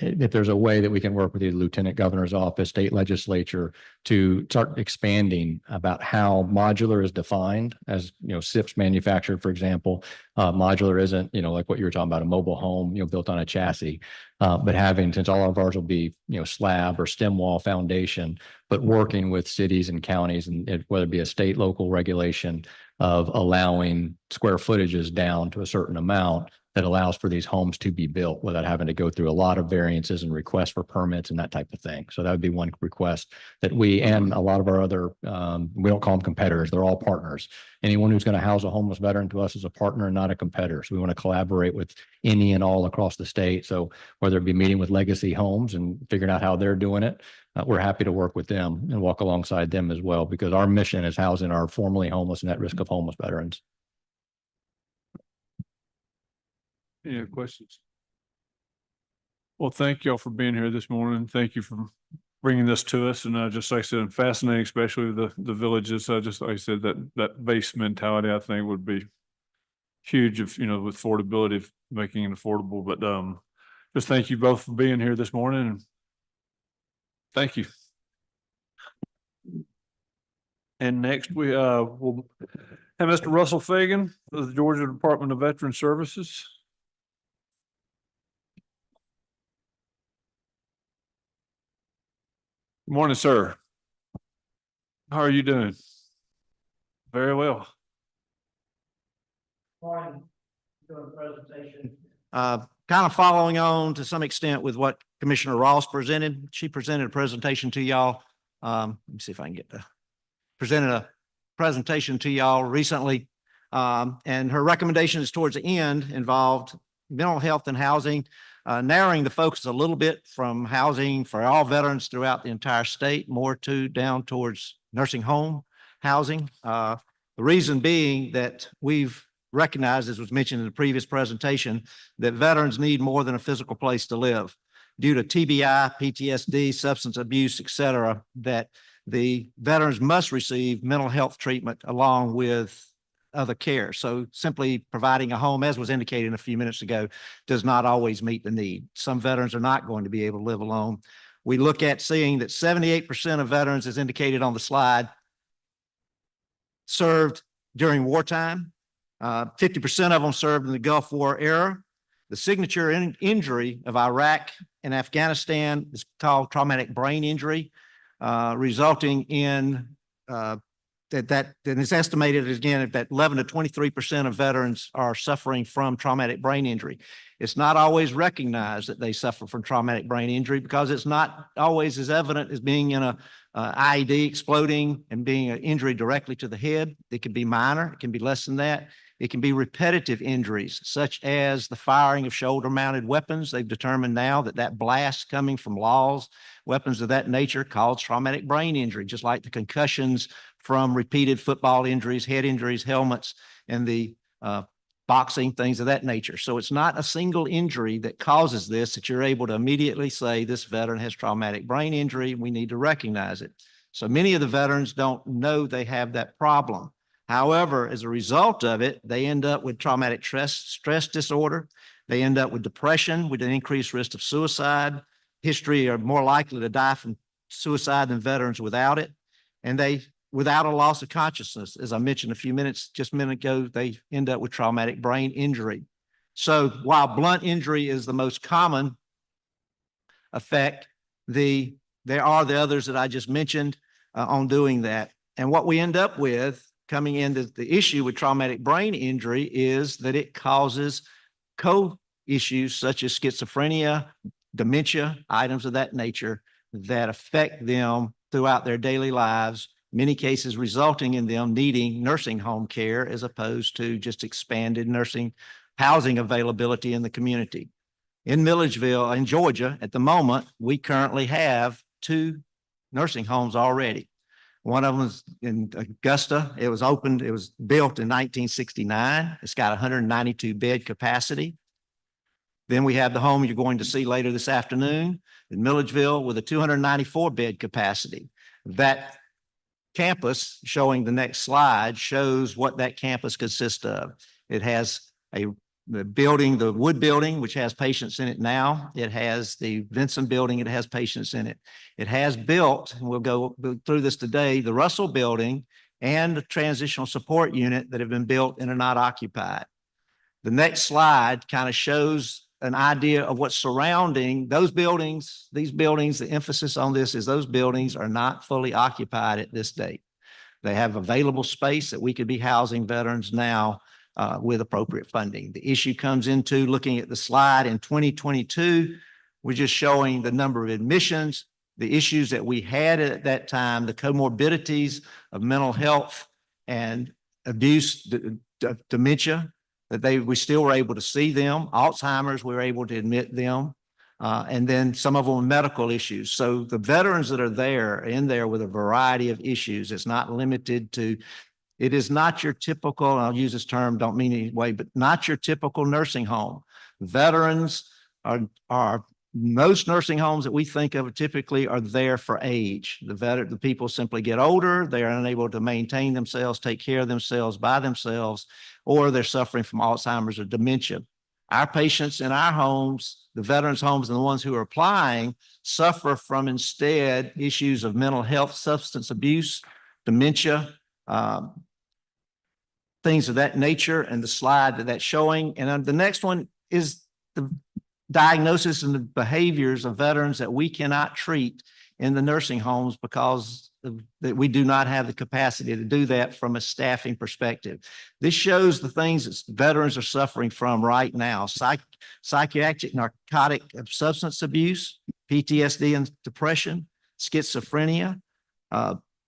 if there's a way that we can work with the Lieutenant Governor's office, state legislature to start expanding about how modular is defined as, SIPs manufactured, for example, modular isn't, like what you were talking about, a mobile home, built on a chassis, but since all of ours will be, slab or stem wall foundation, but working with cities and counties and whether it be a state, local regulation of allowing square footages down to a certain amount that allows for these homes to be built without having to go through a lot of variances and requests for permits and that type of thing. So that would be one request that we and a lot of our other, we don't call them competitors, they're all partners. Anyone who's going to house a homeless veteran to us is a partner and not a competitor. So we want to collaborate with any and all across the state. So whether it be meeting with Legacy Homes and figuring out how they're doing it, we're happy to work with them and walk alongside them as well, because our mission is housing our formerly homeless and at risk of homeless veterans. Any other questions? Well, thank y'all for being here this morning. Thank you for bringing this to us. And just like I said, fascinating, especially the villages. Just like I said, that base mentality, I think would be huge if, with affordability, of making it affordable. But just thank you both for being here this morning. And thank you. And next we will have Mr. Russell Fagan of the Georgia Department of Veteran Services. Good morning, sir. How are you doing? Very well. Morning. Doing a presentation. Kind of following on to some extent with what Commissioner Ross presented. She presented a presentation to y'all. Let me see if I can presented a presentation to y'all recently. And her recommendations towards the end involved mental health and housing, narrowing the focus a little bit from housing for all veterans throughout the entire state, more down towards nursing home housing. The reason being that we've recognized, as was mentioned in the previous presentation, that veterans need more than a physical place to live due to TBI, PTSD, substance abuse, et cetera, that the veterans must receive mental health treatment along with other care. So simply providing a home, as was indicated a few minutes ago, does not always meet the need. Some veterans are not going to be able to live alone. we look at seeing that 78% of veterans, as indicated on the slide, served during wartime. 50% of them served in the Gulf War era. The signature injury of Iraq and Afghanistan is called traumatic brain injury, resulting in that it's estimated again that 11 to 23% of veterans are suffering from traumatic brain injury. It's not always recognized that they suffer from traumatic brain injury because it's not always as evident as being in a IED exploding and being an injury directly to the head. It can be minor, it can be less than that. It can be repetitive injuries, such as the firing of shoulder-mounted weapons. They've determined now that that blast coming from laws, weapons of that nature, cause traumatic brain injury, just like the concussions from repeated football injuries, head injuries, helmets, and the boxing, things of that nature. So it's not a single injury that causes this, that you're able to immediately say this veteran has traumatic brain injury. We need to recognize it. So many of the veterans don't know they have that problem. However, as a result of it, they end up with traumatic stress disorder. They end up with depression, with an increased risk of suicide. History are more likely to die from suicide than veterans without it. And they, without a loss of consciousness, as I mentioned just a minute ago, they end up with traumatic brain injury. So while blunt injury is the most common effect, there are the others that I just mentioned on doing that. And what we end up with coming into the issue with traumatic brain injury is that it causes co-issues such as schizophrenia, dementia, items of that nature that affect them throughout their daily lives, many cases resulting in them needing nursing home care as opposed to just expanded nursing housing availability in the community. In Milledgeville, in Georgia, at the moment, we currently have 2 nursing homes already. One of them is in Augusta. It was built in 1969. It's got 192 bed capacity. Then we have the home you're going to see later this afternoon in Milledgeville with a 294 bed capacity. That campus, showing the next slide, shows what that campus consists of. It has the building, the Wood building, which has patients in it now. It has the Vinson building, it has patients in it. It has built, and we'll go through this today, the Russell building and the transitional support unit that have been built and are not occupied. The next slide kind of shows an idea of what's surrounding those buildings. These buildings, the emphasis on this is those buildings are not fully occupied at this date. They have available space that we could be housing veterans now with appropriate funding. The issue comes into looking at the slide in 2022. We're just showing the number of admissions, the issues that we had at that time, the comorbidities of mental health and abuse, dementia, that we still were able to see them. Alzheimer's, we were able to admit them. And then some of them medical issues. So the veterans that are there, in there with a variety of issues, it's not limited to, it is not your typical, and I'll use this term, don't mean any way, but not your typical nursing home. Veterans are most nursing homes that we think of typically are there for age. The people simply get older, they are unable to maintain themselves, take care of themselves by themselves, or they're suffering from Alzheimer's or dementia. Our patients in our homes, the veterans' homes and the ones who are applying, suffer from instead issues of mental health, substance abuse, dementia, things of that nature, and the slide that's showing. And the next one is the diagnosis and the behaviors of veterans that we cannot treat in the nursing homes because that we do not have the capacity to do that from a staffing perspective. This shows the things that veterans are suffering from right now: psychiatric, narcotic, substance abuse, PTSD and depression, schizophrenia,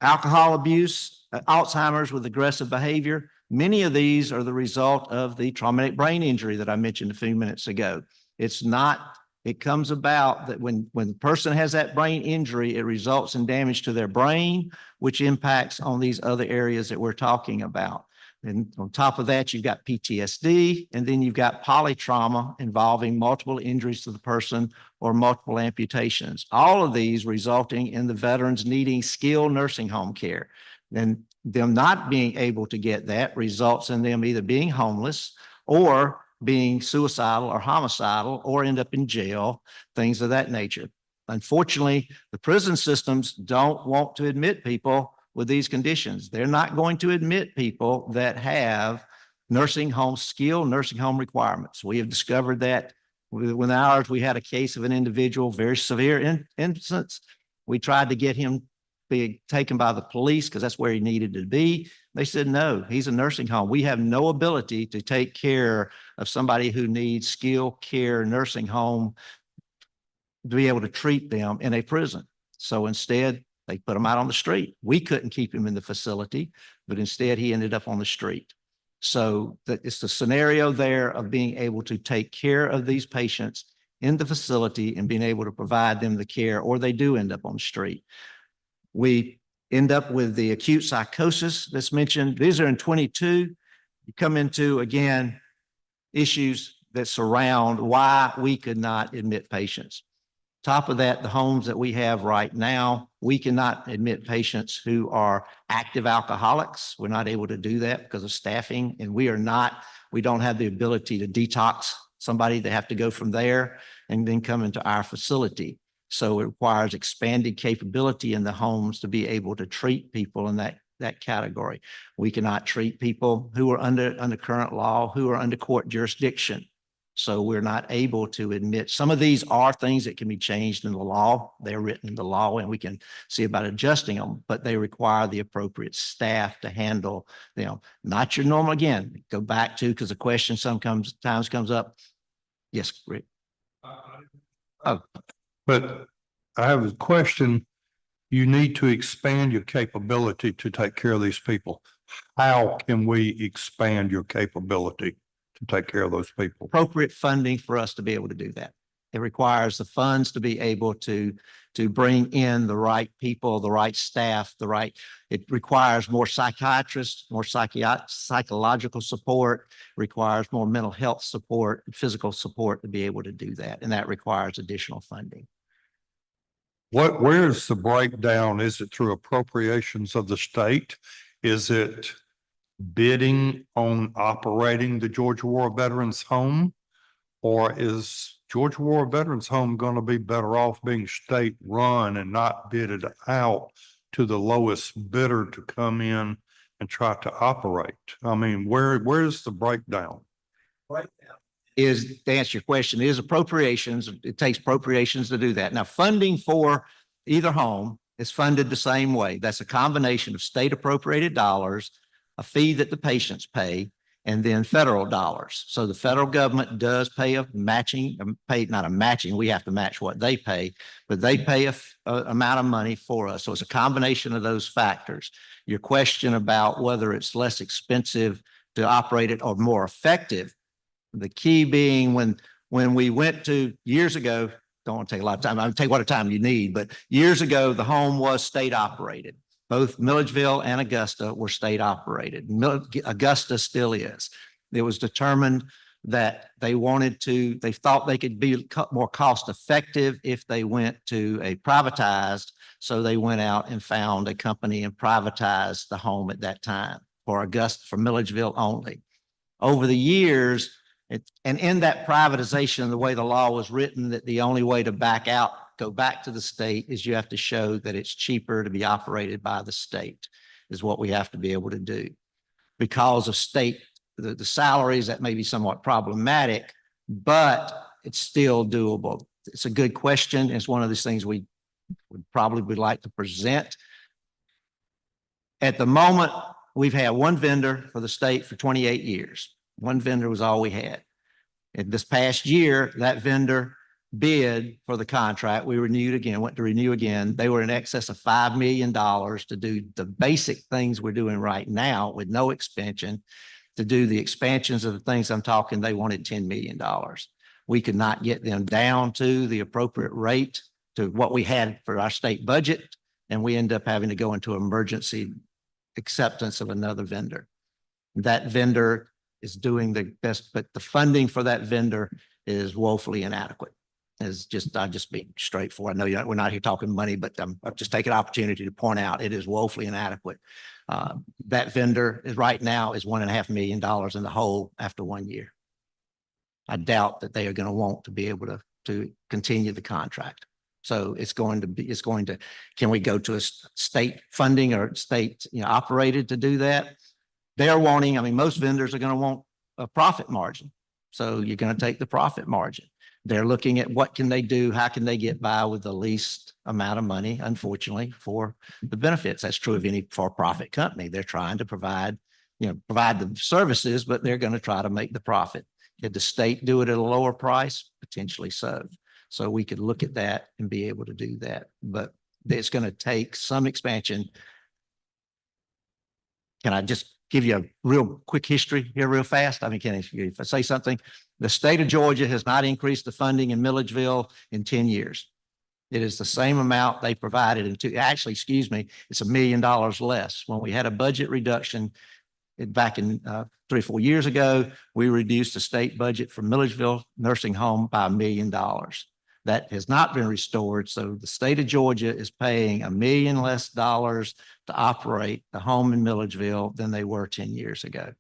alcohol abuse, Alzheimer's with aggressive behavior. Many of these are the result of the traumatic brain injury that I mentioned a few minutes ago. It comes about that when the person has that brain injury, it results in damage to their brain, which impacts on these other areas that we're talking about. And on top of that, you've got PTSD, and then you've got polytrauma involving multiple injuries to the person or multiple amputations. All of these resulting in the veterans needing skilled nursing home care. And them not being able to get that results in them either being homeless or being suicidal or homicidal or end up in jail, things of that nature. unfortunately, the prison systems don't want to admit people with these conditions. They're not going to admit people that have nursing home nursing home requirements. We have discovered that with ours. We had a case of an individual, very severe instance. We tried to get him be taken by the police because that's where he needed to be. They said, no, he's a nursing home. We have no ability to take care of somebody who needs skilled care nursing home to be able to treat them in a prison. So instead, they put him out on the street. We couldn't keep him in the facility, but instead he ended up on the street. So that it's the scenario there of being able to take care of these patients in the facility and being able to provide them the care, or they do end up on the street. We end up with the acute psychosis that's mentioned. These are in 22. You come into, again, issues that surround why we could not admit patients. Top of that, the homes that we have right now, we cannot admit patients who are active alcoholics. We're not able to do that because of staffing, and we don't have the ability to detox somebody. They have to go from there and then come into our facility. So it requires expanded capability in the homes to be able to treat people in that category. We cannot treat people who are under current law, who are under court jurisdiction. So we're not able to admit. Some of these are things that can be changed in the law. They're written in the law and we can see about adjusting them, but they require the appropriate staff to handle, not your normal, again, go back to, because the question sometimes comes up. Yes, Rick. But I have a question. You need to expand your capability to take care of these people. How can we expand your capability to take care of those people? Appropriate funding for us to be able to do that. It requires the funds to be able to bring in the right people, the right staff, it requires more psychiatrists, more psychological support, requires more mental health support, physical support to be able to do that. And that requires additional funding. Where's the breakdown? Is it through appropriations of the state? Is it bidding on operating the Georgia War Veterans Home? Or is Georgia War Veterans Home going to be better off being state run and not bidded out to the lowest bidder to come in and try to operate? I mean, where's the breakdown? Is, to answer your question, is appropriations. It takes appropriations to do that. Now, funding for either home is funded the same way. That's a combination of state appropriated dollars, a fee that the patients pay, and then federal dollars. So the federal government does pay a matching, not a matching, we have to match what they pay, but they pay a amount of money for us. So it's a combination of those factors. Your question about whether it's less expensive to operate it or more effective, the key being when we went to years ago, don't want to take a lot of time, I'll take what time you need, but years ago, the home was state operated. Both Milledgeville and Augusta were state operated. Augusta still is. It was determined that they thought they could be more cost effective if they went to a privatized. So they went out and found a company and privatized the home at that time for Milledgeville only. Over the years, and in that privatization, the way the law was written, that the only way to go back to the state is you have to show that it's cheaper to be operated by the state, is what we have to be able to do. Because of state, the salaries, that may be somewhat problematic, but it's still doable. It's a good question. It's one of these things we would probably like to present. At the moment, we've had one vendor for the state for 28 years. One vendor was all we had. In this past year, that vendor bid for the contract. We renewed again, went to renew again. They were in excess of $5 million to do the basic things we're doing right now with no expansion. To do the expansions of the things I'm talking, they wanted $10 million. We could not get them down to the appropriate rate to what we had for our state budget. And we end up having to go into emergency acceptance of another vendor. That vendor is doing the best, but the funding for that vendor is woefully inadequate. I'll just be straightforward. I know we're not here talking money, but I'm just taking an opportunity to point out it is woefully inadequate. That vendor right now is $1.5 million in the hole after 1 year. I doubt that they are going to want to be able to continue the contract. So it's going to, can we go to a state funding or state, operated to do that? They're wanting, I mean, most vendors are going to want a profit margin. So you're going to take the profit margin. They're looking at what can they do? How can they get by with the least amount of money, unfortunately, for the benefits? That's true of any for-profit company. They're trying to provide the services, but they're going to try to make the profit. Could the state do it at a lower price? Potentially so. So we could look at that and be able to do that, but it's going to take some expansion. Can I just give you a real quick history here real fast? I mean, if I say something, the state of Georgia has not increased the funding in Milledgeville in 10 years. It is the same amount they provided it's $1 million less. When we had a budget reduction back in 3 or 4 years ago, we reduced the state budget for Milledgeville Nursing Home by $1 million. That has not been restored. So the state of Georgia is paying $1 million less to operate the home in Milledgeville than they were 10 years ago.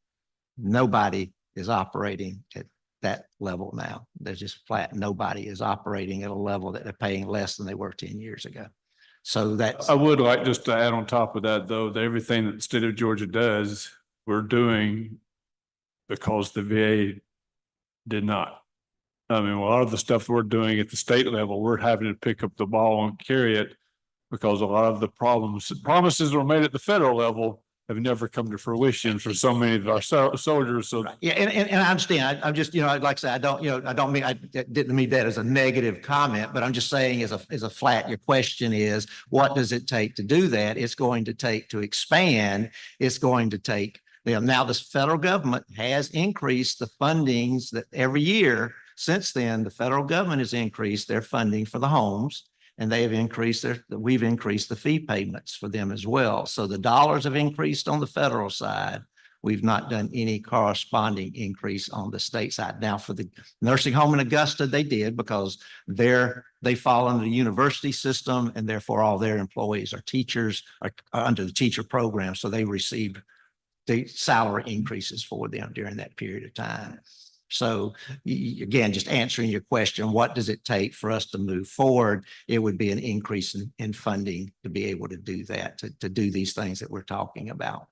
Nobody is operating at that level now. They're just flat. Nobody is operating at a level that they're paying less than they were 10 years ago. So that's. I would like just to add on top of that, though, that everything that the state of Georgia does, we're doing because the VA did not. I mean, a lot of the stuff we're doing at the state level, we're having to pick up the ball and carry it because a lot of the promises were made at the federal level have never come to fruition for so many of our soldiers. So Right. Yeah, and I understand. I'm just, like I said, I didn't mean that as a negative comment, but I'm just saying as a flat, your question is, what does it take to do that? It's going to take to expand. It's going to take, now the federal government has increased the fundings that every year. Since then, the federal government has increased their funding for the homes, and they have we've increased the fee payments for them as well. So the dollars have increased on the federal side. We've not done any corresponding increase on the state side. Now for the nursing home in Augusta, they did because they fall under the university system, and therefore all their employees are teachers, are under the teacher program. So they received the salary increases for them during that period of time. So again, just answering your question, what does it take for us to move forward? It would be an increase in funding to be able to do that, to do these things that we're talking about,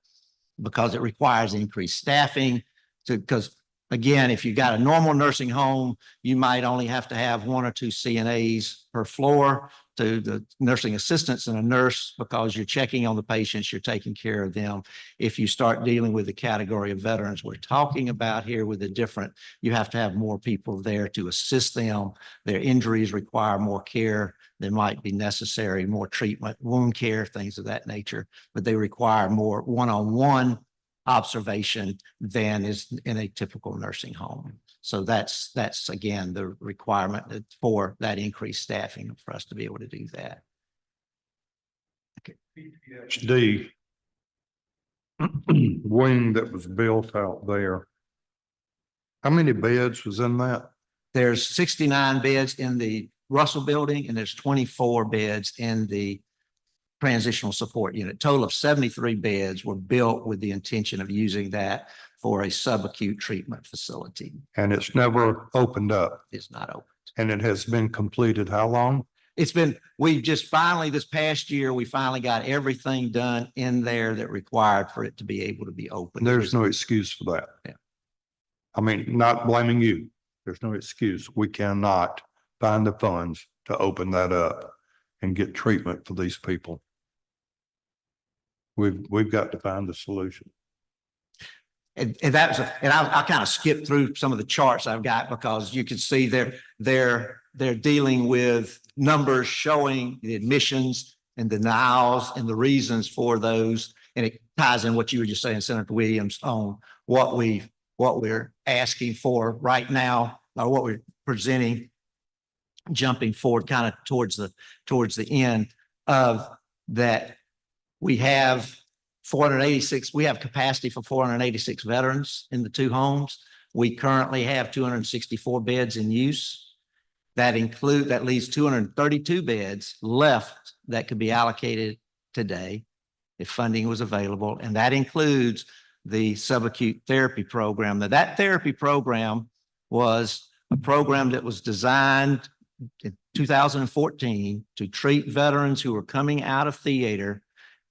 because it requires increased staffing because again, if you've got a normal nursing home, you might only have to have 1 or 2 CNAs per floor to the nursing assistants and a nurse because you're checking on the patients, you're taking care of them. If you start dealing with the category of veterans we're talking about here with you have to have more people there to assist them. Their injuries require more care than might be necessary, more treatment, wound care, things of that nature, but they require more one-on-one observation than is in a typical nursing home. So that's again, the requirement for that increased staffing for us to be able to do that. Okay. PTSD wing that was built out there. How many beds was in that? There's 69 beds in the Russell building and there's 24 beds in the transitional support unit. Total of 73 beds were built with the intention of using that for a subacute treatment facility. And it's never opened up It's not open. and it has been completed how long? We just finally, this past year, we finally got everything done in there that required for it to be able to be open. There's no excuse for that. Yeah. I mean, not blaming you. There's no excuse. We cannot find the funds to open that up and get treatment for these people. We've got to find a solution. And I kind of skipped through some of the charts I've got because you can see they're dealing with numbers showing the admissions and denials and the reasons for those. And it ties in what you were just saying, Senator Williams, on what we're asking for right now, or what we're presenting, jumping forward kind of towards the end of that. We have 486, we have capacity for 486 veterans in the 2 homes. We currently have 264 beds in use. That leaves 232 beds left that could be allocated today if funding was available. And that includes the subacute therapy program. Now that therapy program was a program that was designed in 2014 to treat veterans who were coming out of theater,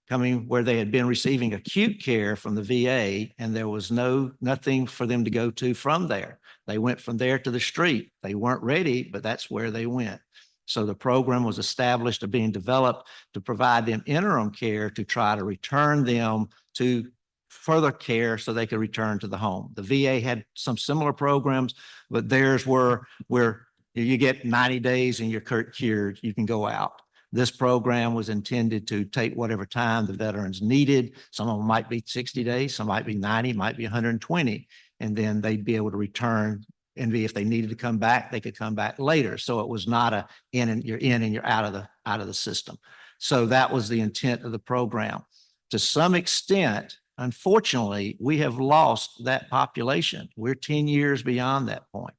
coming where they had been receiving acute care from the VA, and there was nothing for them to go to from there. They went from there to the street. They weren't ready, but that's where they went. So the program was established or being developed to provide them interim care to try to return them to further care so they could return to the home. The VA had some similar programs, but theirs were where you get 90 days and you're cured, you can go out. This program was intended to take whatever time the veterans needed. Some of them might be 60 days, some might be 90, might be 120, and then they'd be able to return. And if they needed to come back, they could come back later. So it was not a in and you're out of the system. So that was the intent of the program. To some extent, unfortunately, we have lost that population. We're 10 years beyond that point.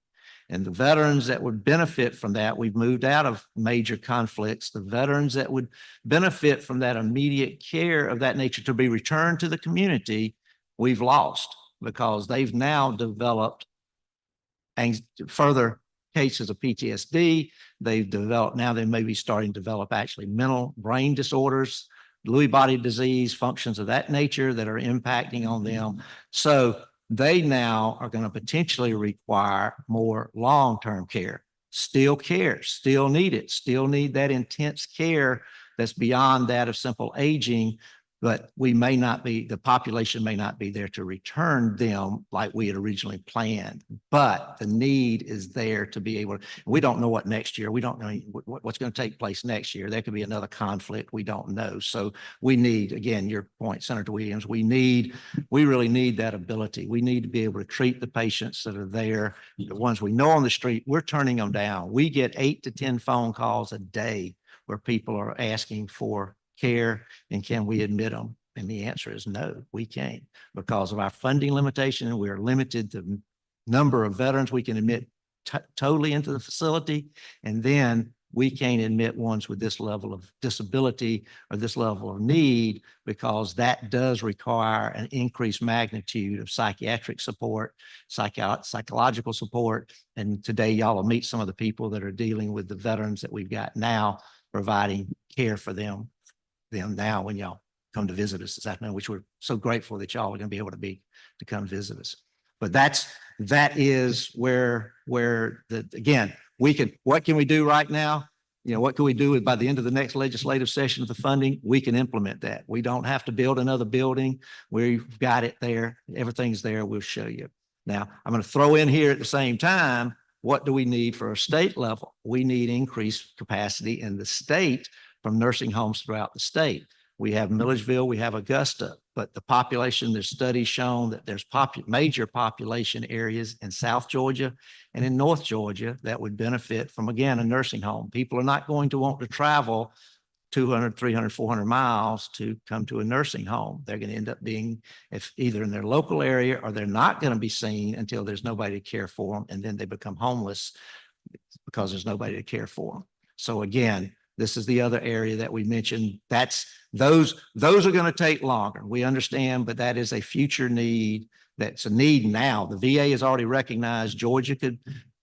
And the veterans that would benefit from that, we've moved out of major conflicts. The veterans that would benefit from that immediate care of that nature to be returned to the community, we've lost because they've now developed further cases of PTSD. They've developed, now they may be starting to develop actually mental brain disorders, Lewy body disease, functions of that nature that are impacting on them. So they now are going to potentially require more long-term care, still need it, still need that intense care that's beyond that of simple aging, but the population may not be there to return them like we had originally planned, but the need is there to be able to, we don't know what next year, we don't know what's going to take place next year. There could be another conflict. We don't know. So we need, again, your point, Senator Williams, we really need that ability. We need to be able to treat the patients that are there, the ones we know on the street. We're turning them down. We get 8 to 10 phone calls a day where people are asking for care, and can we admit them? And the answer is no, we can't. Because of our funding limitation, we're limited to number of veterans we can admit totally into the facility. And then we can't admit ones with this level of disability or this level of need, because that does require an increased magnitude of psychiatric support, psychological support. And today y'all will meet some of the people that are dealing with the veterans that we've got now, providing care for them now when y'all come to visit us this afternoon, which we're so grateful that y'all are going to be able to come visit us. But that is where again, what can we do right now? You know, what can we do by the end of the next legislative session of the funding? We can implement that. We don't have to build another building. We've got it there. Everything's there. We'll show you. Now, I'm going to throw in here at the same time, what do we need for a state level? We need increased capacity in the state from nursing homes throughout the state. We have Milledgeville, we have Augusta, but the population, there's studies shown that there's major population areas in South Georgia and in North Georgia that would benefit from, again, a nursing home. People are not going to want to travel 200, 300, 400 miles to come to a nursing home. They're going to end up being either in their local area, or they're not going to be seen until there's nobody to care for them. And then they become homeless because there's nobody to care for them. So again, this is the other area that we mentioned. Those are going to take longer. We understand, but that is a future need. That's a need now. The VA has already recognized Georgia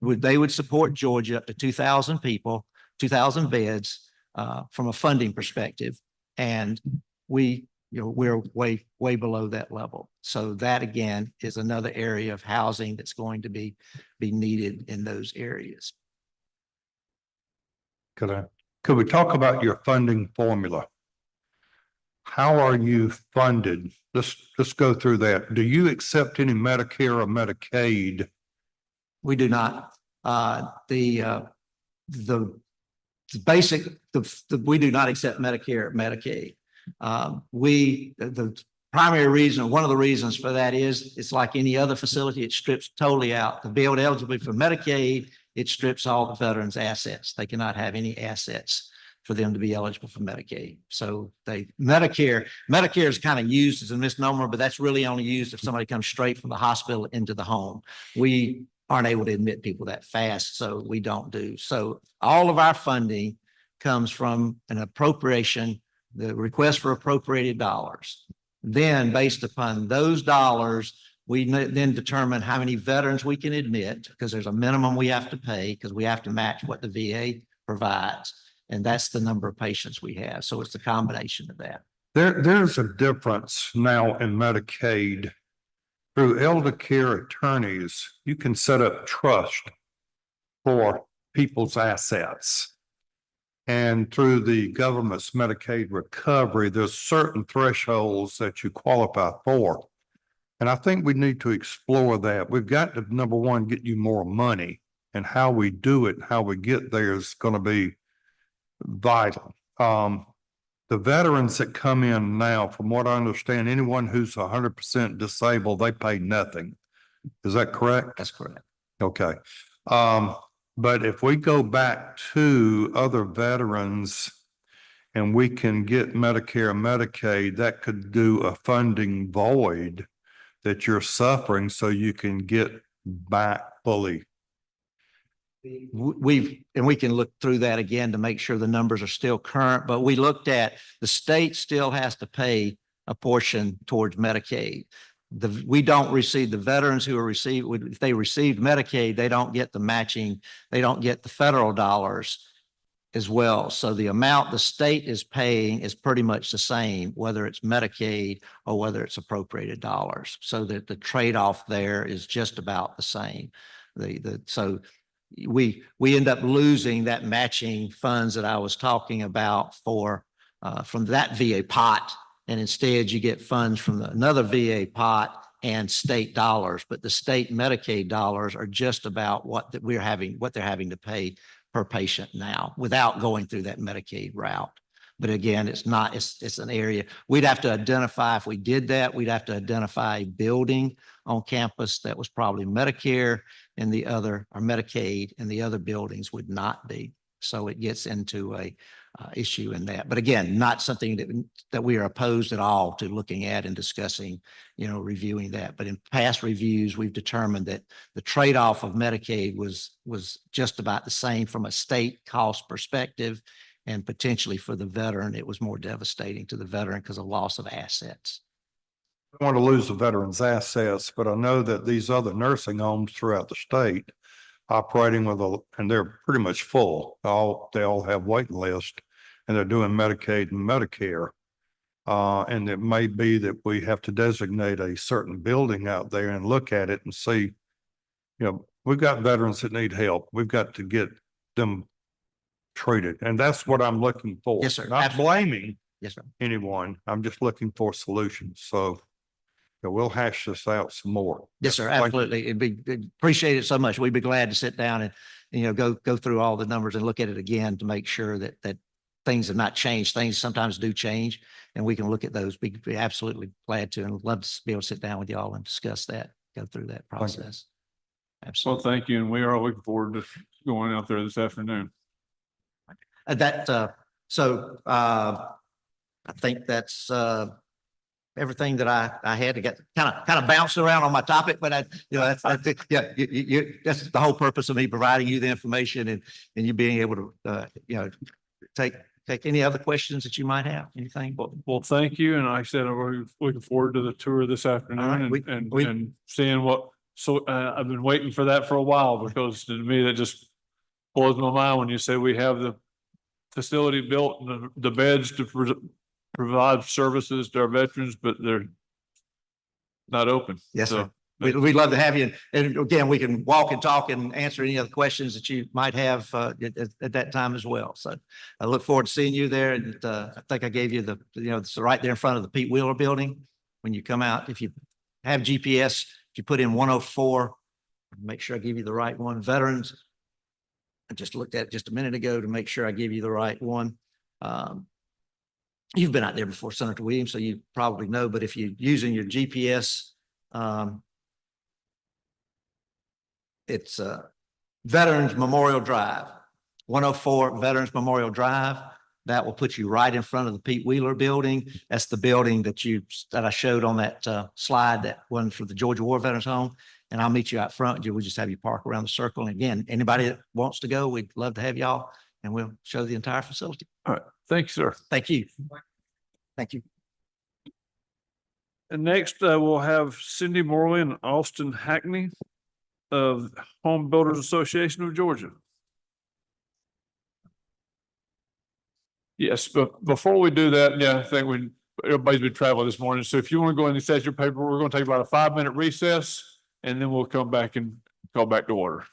they would support Georgia up to 2,000 people, 2,000 beds from a funding perspective. And we're way below that level. So that again is another area of housing that's going to be needed in those areas. Could we talk about your funding formula? How are you funded? Let's go through that. Do you accept any Medicare or Medicaid? We do not. The basic, we do not accept Medicare or Medicaid. The primary reason, one of the reasons for that is it's like any other facility, it strips totally out. To be eligible for Medicaid, it strips all the veterans' assets. They cannot have any assets for them to be eligible for Medicaid. So Medicare is kind of used as a misnomer, but that's really only used if somebody comes straight from the hospital into the home. We aren't able to admit people that fast, so we don't do. So all of our funding comes from an appropriation, the request for appropriated dollars. Then based upon those dollars, We then determine how many veterans we can admit, because there's a minimum we have to pay, because we have to match what the VA provides. And that's the number of patients we have. So it's a combination of that. There's a difference now in Medicaid. Through elder care attorneys, you can set up trust for people's assets. And through the government's Medicaid recovery, there's certain thresholds that you qualify for. And I think we need to explore that. We've got to, number one, get you more money, and how we do it, and how we get there is going to be vital. The veterans that come in now, from what I understand, anyone who's 100% disabled, they pay nothing. Is that correct? That's correct. Okay. But if we go back to other veterans and we can get Medicare and Medicaid, that could do a funding void that you're suffering, so you can get back fully. And we can look through that again to make sure the numbers are still current, but we looked at the state still has to pay a portion towards Medicaid. We don't receive, the veterans who are if they received Medicaid, they don't get the matching, they don't get the federal dollars as well. So the amount the state is paying is pretty much the same, whether it's Medicaid or whether it's appropriated dollars. So that the trade-off there is just about the same. So we end up losing that matching funds that I was talking about from that VA pot. And instead you get funds from another VA pot and state dollars, but the state Medicaid dollars are just about what they're having to pay per patient now without going through that Medicaid route. But again, it's an area we'd have to identify. If we did that, we'd have to identify a building on campus that was probably Medicare and the other, or Medicaid, and the other buildings would not be. So it gets into a issue in that. But again, not something that we are opposed at all to looking at and discussing, reviewing that. But in past reviews, we've determined that the trade-off of Medicaid was just about the same from a state cost perspective. And potentially for the veteran, it was more devastating to the veteran because of loss of assets. I don't want to lose the veterans' assets, but I know that these other nursing homes throughout the state operating and they're pretty much full. They all have waiting lists, and they're doing Medicaid and Medicare. And it may be that we have to designate a certain building out there and look at it and see, we've got veterans that need help. We've got to get them treated. And that's what I'm looking for. Yes, sir. Not Absolutely. blaming Yes, sir. anyone. I'm just looking for solutions. So we'll hash this out some more. Yes, sir. Thank you. Absolutely. Appreciate it so much. We'd be glad to sit down and, go through all the numbers and look at it again to make sure that things have not changed. Things sometimes do change, and we can look at those. Be absolutely glad to, and love to be able to sit down with y'all and discuss that, go through that you. process. Well, Absolutely. thank you. And we are looking forward to going out there this afternoon. I think that's everything that I had to get kind of bounced around on my topic, but that's the whole purpose of me providing you the information and you being able to, take any other questions that you might have, anything. Well, thank you. And like I said, I'm looking forward to the tour this afternoon right. and seeing what, I've been waiting for that for a while, because to me, that just blows my mind when you say we have the facility built and the beds to provide services to our veterans, but they're not open. Yes, So, sir. We'd love to have you. And again, we can walk and talk and answer any other questions that you might have at that time as well. So I look forward to seeing you there. And I think I gave you it's right there in front of the Pete Wheeler building. When you come out, if you have GPS, if you put in 104, make sure I give you the right one. Veterans. I just looked at it just a minute ago to make sure I give you the right one. You've been out there before, Senator Williams, so you probably know, but if you're using your GPS, it's Veterans Memorial Drive, 104 Veterans Memorial Drive. That will put you right in front of the Pete Wheeler building. That's the building that I showed on that slide, that one for the Georgia War Veterans Home. And I'll meet you out front. We'll just have you park around the circle. And again, anybody that wants to go, we'd love to have y'all, and we'll show the entire facility. Thank you, sir. Thank you. Thank you. And next, we'll have Cindy Morley and Austin Hackney of Home Builders Association of Georgia. Yes, but before we do that, yeah, I think everybody's been traveling this morning. So if you want to go in and set your paper, we're going to take about a 5-minute recess and then we'll come back and call back to order.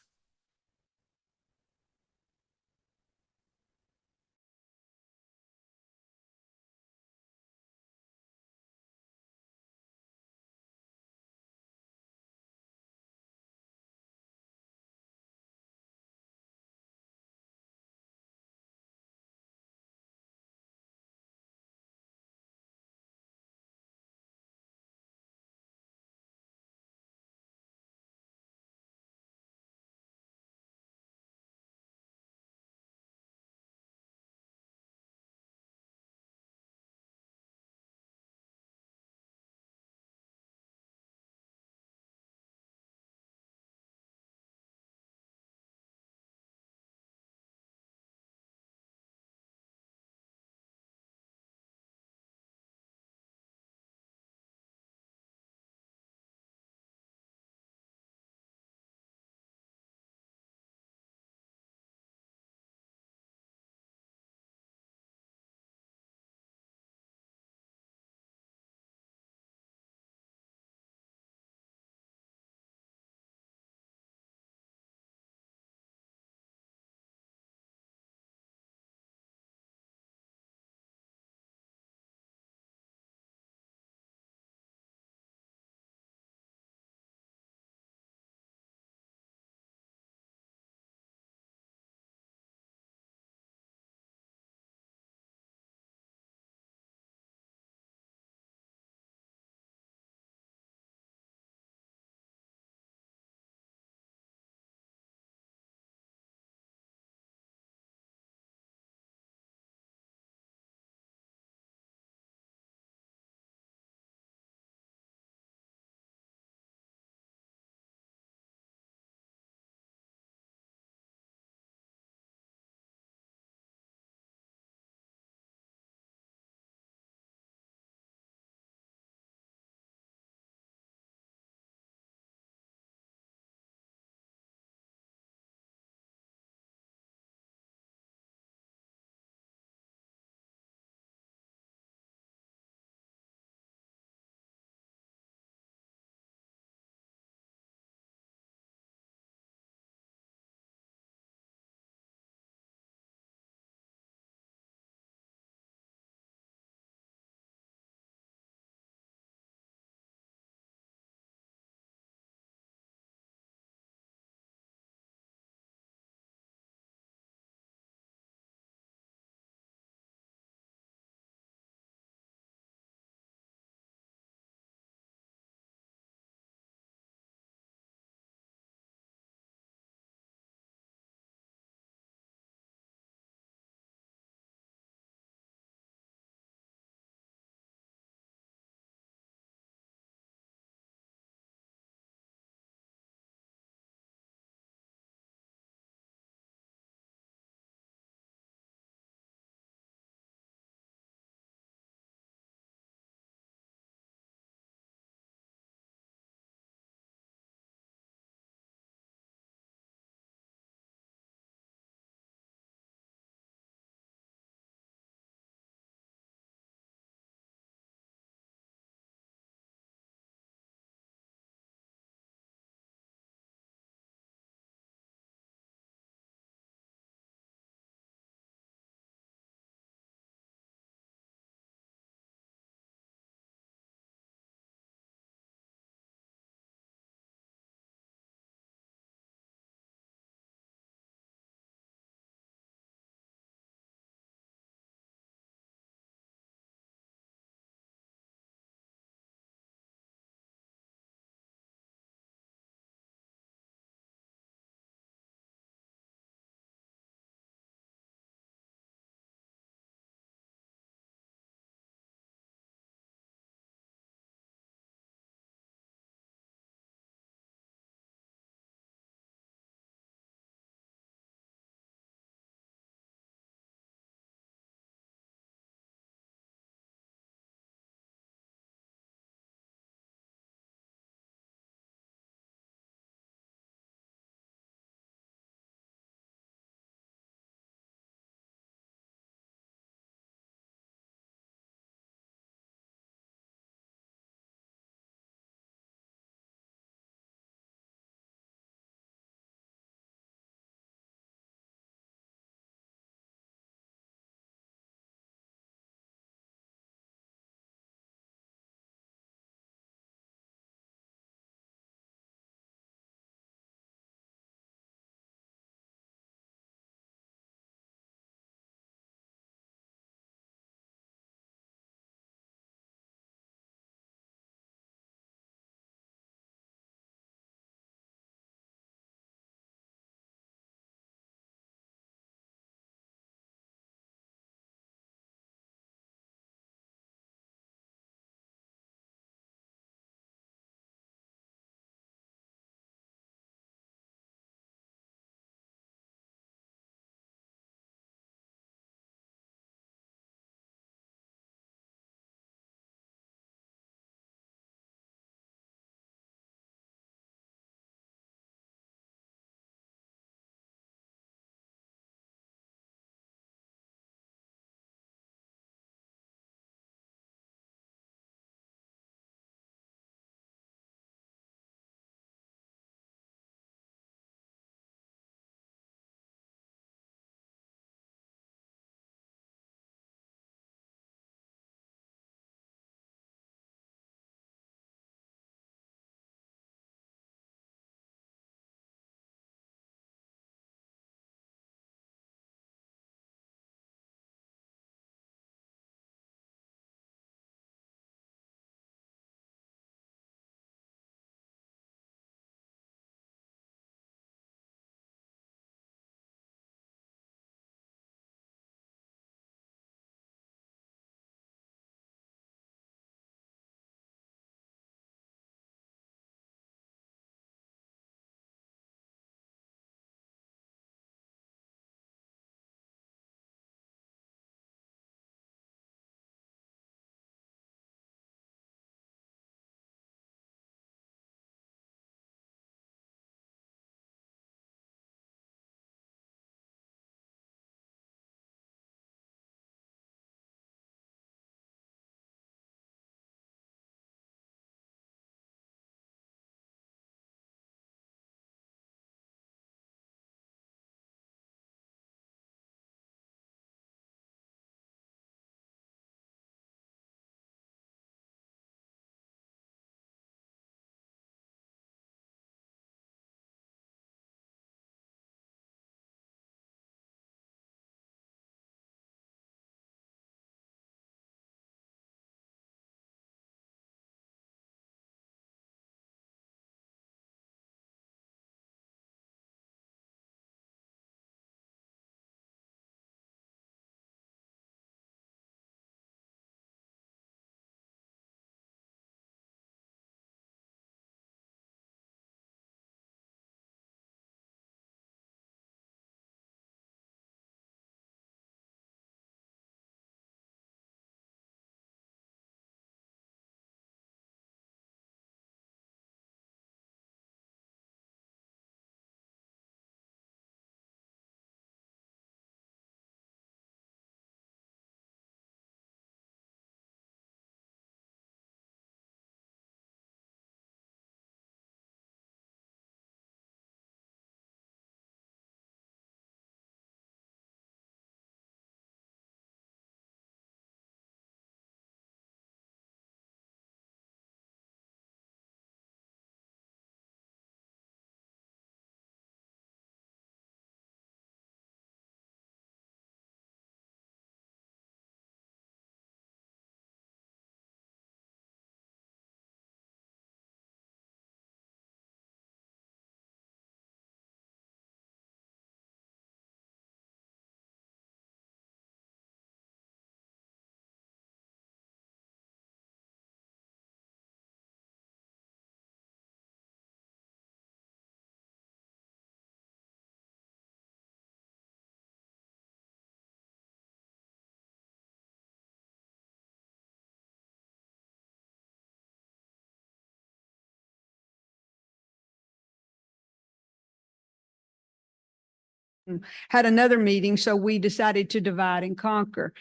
had another meeting, so we decided to divide and conquer.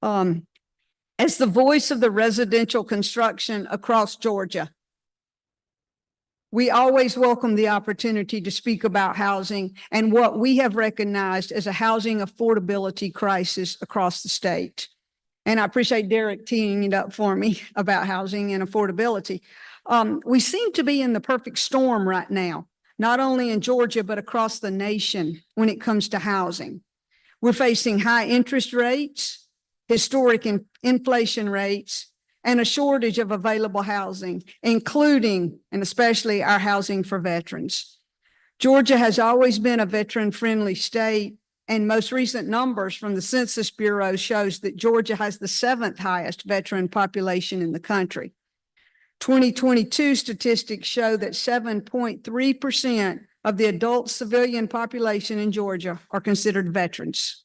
As the voice of the residential construction across Georgia, we always welcome the opportunity to speak about housing and what we have recognized as a housing affordability crisis across the state. And I appreciate Derek teeing it up for me about housing and affordability. We seem to be in the perfect storm right now, not only in Georgia, but across the nation when it comes to housing. We're facing high interest rates, historic inflation rates, and a shortage of available housing, including and especially our housing for veterans. Georgia has always been a veteran-friendly state, and most recent numbers from the Census Bureau shows that Georgia has the 7th highest veteran population in the country. 2022 statistics show that 7.3% of the adult civilian population in Georgia are considered veterans.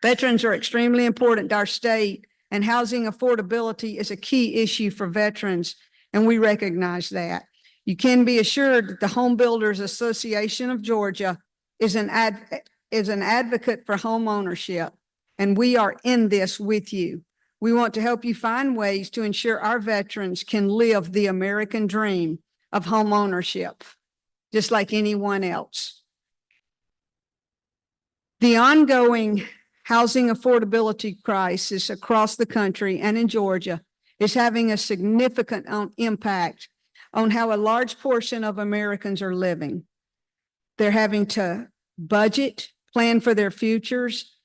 Veterans are extremely important to our state, and housing affordability is a key issue for veterans, and we recognize that. You can be assured that the Home Builders Association of Georgia is an advocate for home ownership, and we are in this with you. We want to help you find ways to ensure our veterans can live the American dream of home ownership, just like anyone else. The ongoing housing affordability crisis across the country and in Georgia is having a significant impact on how a large portion of Americans are living. They're having to budget, plan for their futures,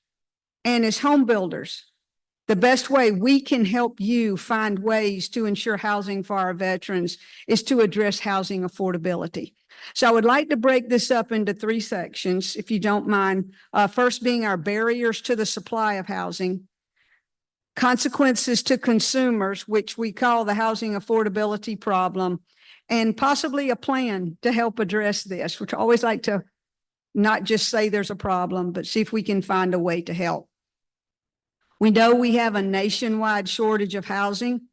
and as home builders, the best way we can help you find ways to ensure housing for our veterans is to address housing affordability. So I would like to break this up into 3 sections, if you don't mind. First being our barriers to the supply of housing, consequences to consumers, which we call the housing affordability problem, and possibly a plan to help address this, which I always like to not just say there's a problem, but see if we can find a way to help. We know we have a nationwide shortage of housing.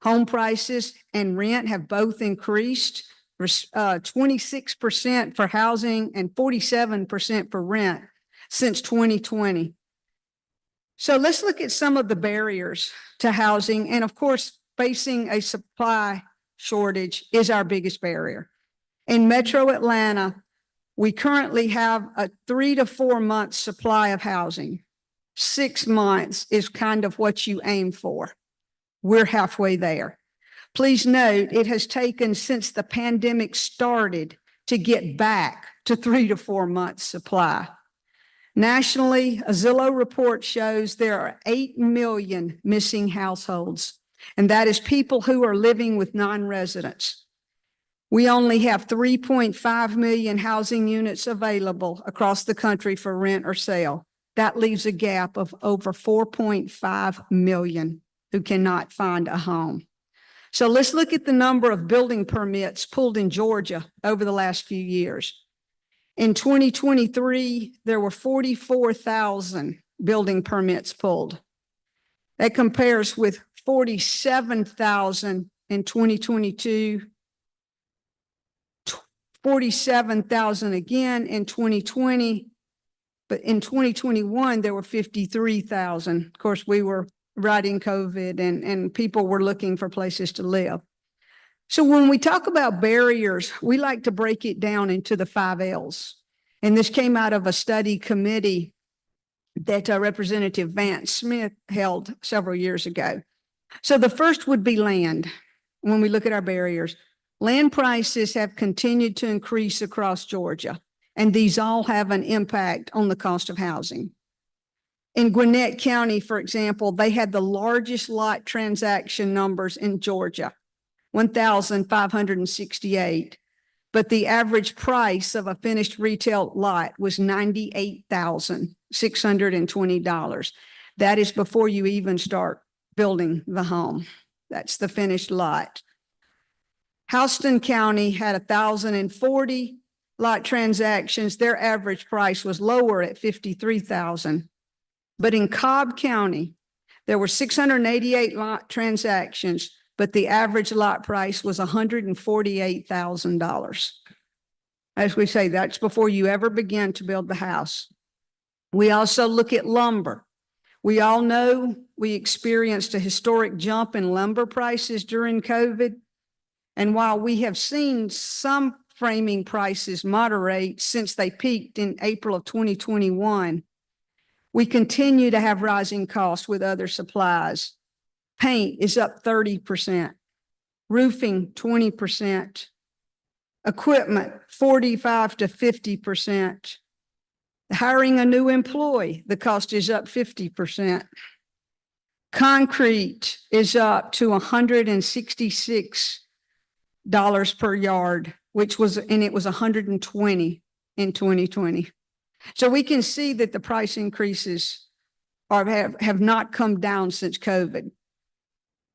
Home prices and rent have both increased. 26% for housing and 47% for rent since 2020. So let's look at some of the barriers to housing. And of course, facing a supply shortage is our biggest barrier. In Metro Atlanta, we currently have a 3 to 4 month supply of housing. 6 months is kind of what you aim for. We're halfway there. Please note, it has taken since the pandemic started to get back to 3 to 4 months supply. Nationally, a Zillow report shows there are 8 million missing households, and that is people who are living with non-residents. We only have 3.5 million housing units available across the country for rent or sale. That leaves a gap of over 4.5 million who cannot find a home. So let's look at the number of building permits pulled in Georgia over the last few years. In 2023, there were 44,000 building permits pulled. That compares with 47,000 in 2022, 47,000 again in 2020, but in 2021, there were 53,000. Of course, we were right in COVID and people were looking for places to live. So when we talk about barriers, we like to break it down into the 5 L's. And this came out of a study committee that Representative Vance Smith held several years ago. So the first would be land. When we look at our barriers, land prices have continued to increase across Georgia, and these all have an impact on the cost of housing. In Gwinnett County, for example, they had the largest lot transaction numbers in Georgia, 1,568. But the average price of a finished retail lot was $98,620. That is before you even start building the home. That's the finished lot. Houston County had 1,040 lot transactions. Their average price was lower at $53,000. But in Cobb County, there were 688 lot transactions, but the average lot price was $148,000. As we say, that's before you ever begin to build the house. We also look at lumber. We all know we experienced a historic jump in lumber prices during COVID. And while we have seen some framing prices moderate since they peaked in April of 2021, we continue to have rising costs with other supplies. Paint is up 30%, roofing 20%, equipment 45 to 50%. Hiring a new employee, the cost is up 50%. Concrete is up to $166 per yard, which was, and it was 120 in 2020. So we can see that the price increases have not come down since COVID.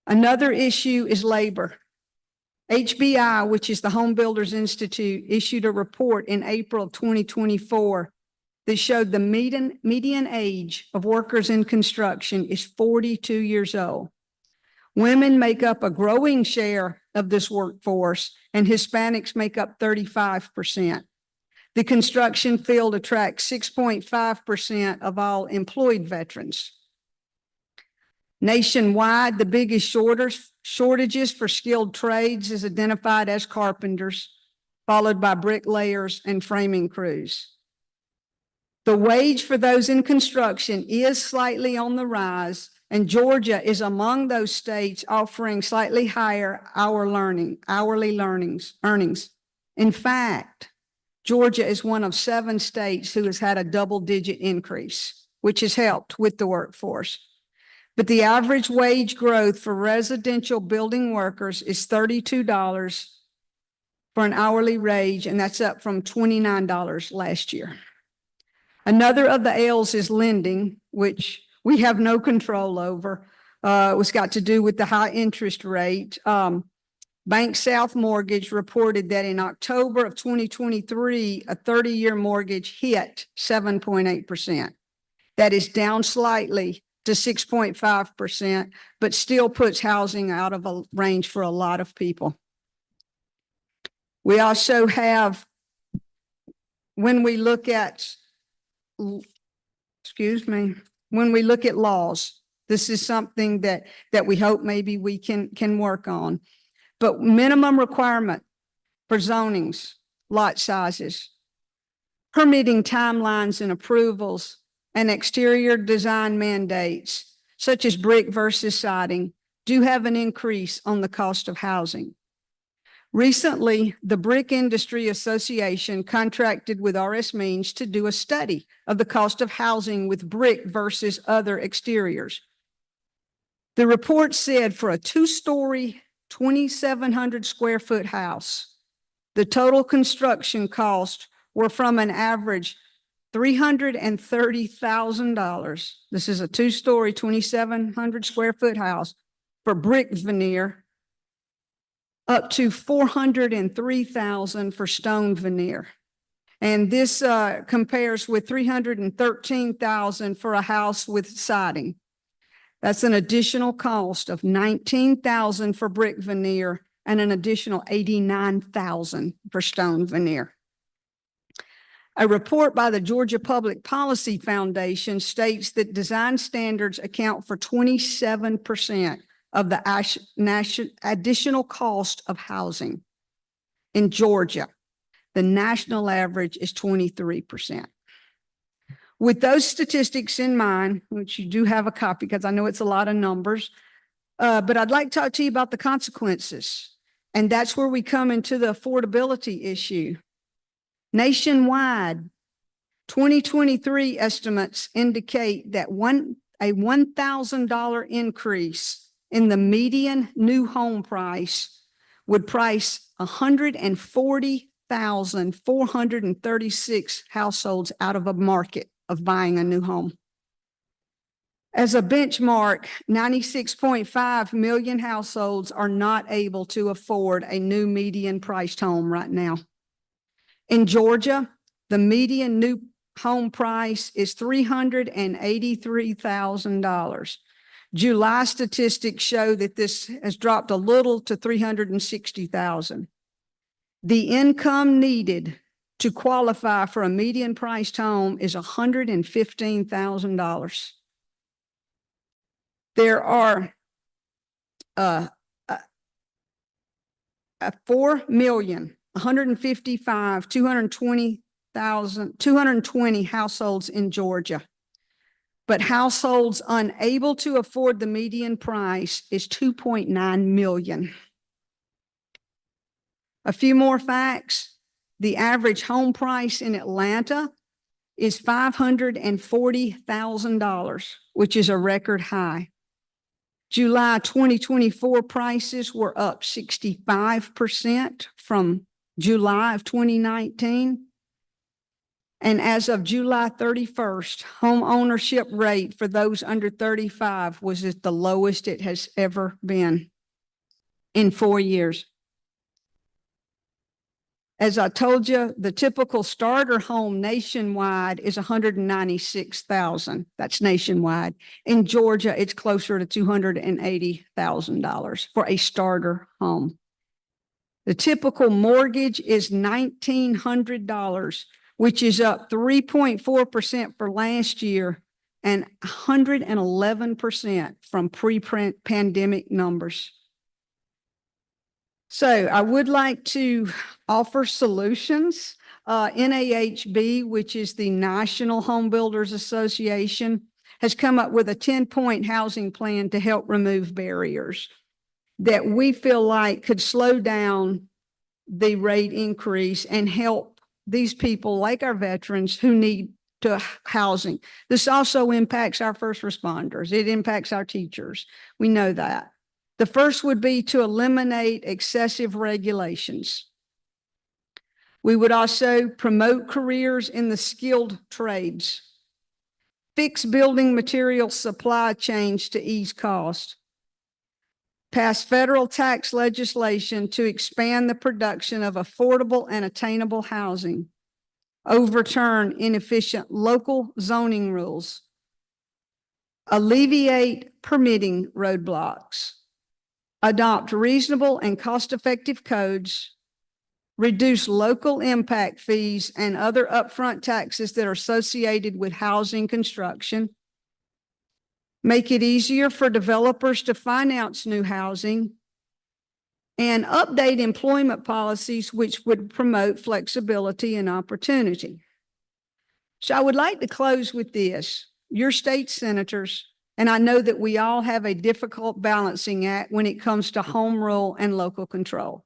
Another issue is labor. HBI, which is the Home Builders Institute, issued a report in April of 2024 that showed the median age of workers in construction is 42 years old. Women make up a growing share of this workforce, and Hispanics make up 35%. The construction field attracts 6.5% of all employed veterans. Nationwide, the biggest shortages for skilled trades is identified as carpenters, followed by bricklayers and framing crews. The wage for those in construction is slightly on the rise, and Georgia is among those states offering slightly higher hourly earnings. In fact, Georgia is one of 7 states who has had a double-digit increase, which has helped with the workforce. But the average wage growth for residential building workers is $32 for an hourly wage, and that's up from $29 last year. Another of the L's is lending, which we have no control over. It's got to do with the high interest rate. Bank South Mortgage reported that in October of 2023, a 30-year mortgage hit 7.8%. That is down slightly to 6.5%, but still puts housing out of a range for a lot of people. We also have, when we look at, when we look at laws, this is something that we hope maybe we can work on. But minimum requirement for zonings, lot sizes, permitting timelines and approvals, and exterior design mandates, such as brick versus siding, do have an increase on the cost of housing. Recently, the Brick Industry Association contracted with R.S. Means to do a study of the cost of housing with brick versus other exteriors. The report said for a 2-story, 2,700 square foot house, the total construction costs were from an average $330,000. This is a 2-story, 2,700 square foot house for brick veneer, up to $403,000 for stone veneer. And this compares with $313,000 for a house with siding. That's an additional cost of $19,000 for brick veneer and an additional $89,000 for stone veneer. A report by the Georgia Public Policy Foundation states that design standards account for 27% of the additional cost of housing. In Georgia, the national average is 23%. With those statistics in mind, which you do have a copy because I know it's a lot of numbers, but I'd like to talk to you about the consequences. And that's where we come into the affordability issue. Nationwide, 2023 estimates indicate that a $1,000 increase in the median new home price would price 140,436 households out of a market of buying a new home. As a benchmark, 96.5 million households are not able to afford a new median priced home right now. In Georgia, the median new home price is $383,000. July statistics show that this has dropped a little to $360,000. The income needed to qualify for a median priced home is $115,000. There are 4,155,220 households in Georgia. But households unable to afford the median price is 2.9 million. A few more facts. The average home price in Atlanta is $540,000, which is a record high. July 2024 prices were up 65% from July of 2019. And as of July 31st, home ownership rate for those under 35 was at the lowest it has ever been in 4 years. As I told you, the typical starter home nationwide is $196,000. That's nationwide. In Georgia, it's closer to $280,000 for a starter home. The typical mortgage is $1,900, which is up 3.4% for last year and 111% from pre-pandemic numbers. So I would like to offer solutions. NAHB, which is the National Home Builders Association, has come up with a 10-point housing plan to help remove barriers that we feel like could slow down the rate increase and help these people like our veterans who need housing. This also impacts our first responders. It impacts our teachers. We know that. The first would be to eliminate excessive regulations. We would also promote careers in the skilled trades, fix building material supply chains to ease cost, pass federal tax legislation to expand the production of affordable and attainable housing, overturn inefficient local zoning rules, alleviate permitting roadblocks, adopt reasonable and cost-effective codes, reduce local impact fees and other upfront taxes that are associated with housing construction, make it easier for developers to finance new housing, and update employment policies which would promote flexibility and opportunity. So I would like to close with this. Your state senators, and I know that we all have a difficult balancing act when it comes to home rule and local control.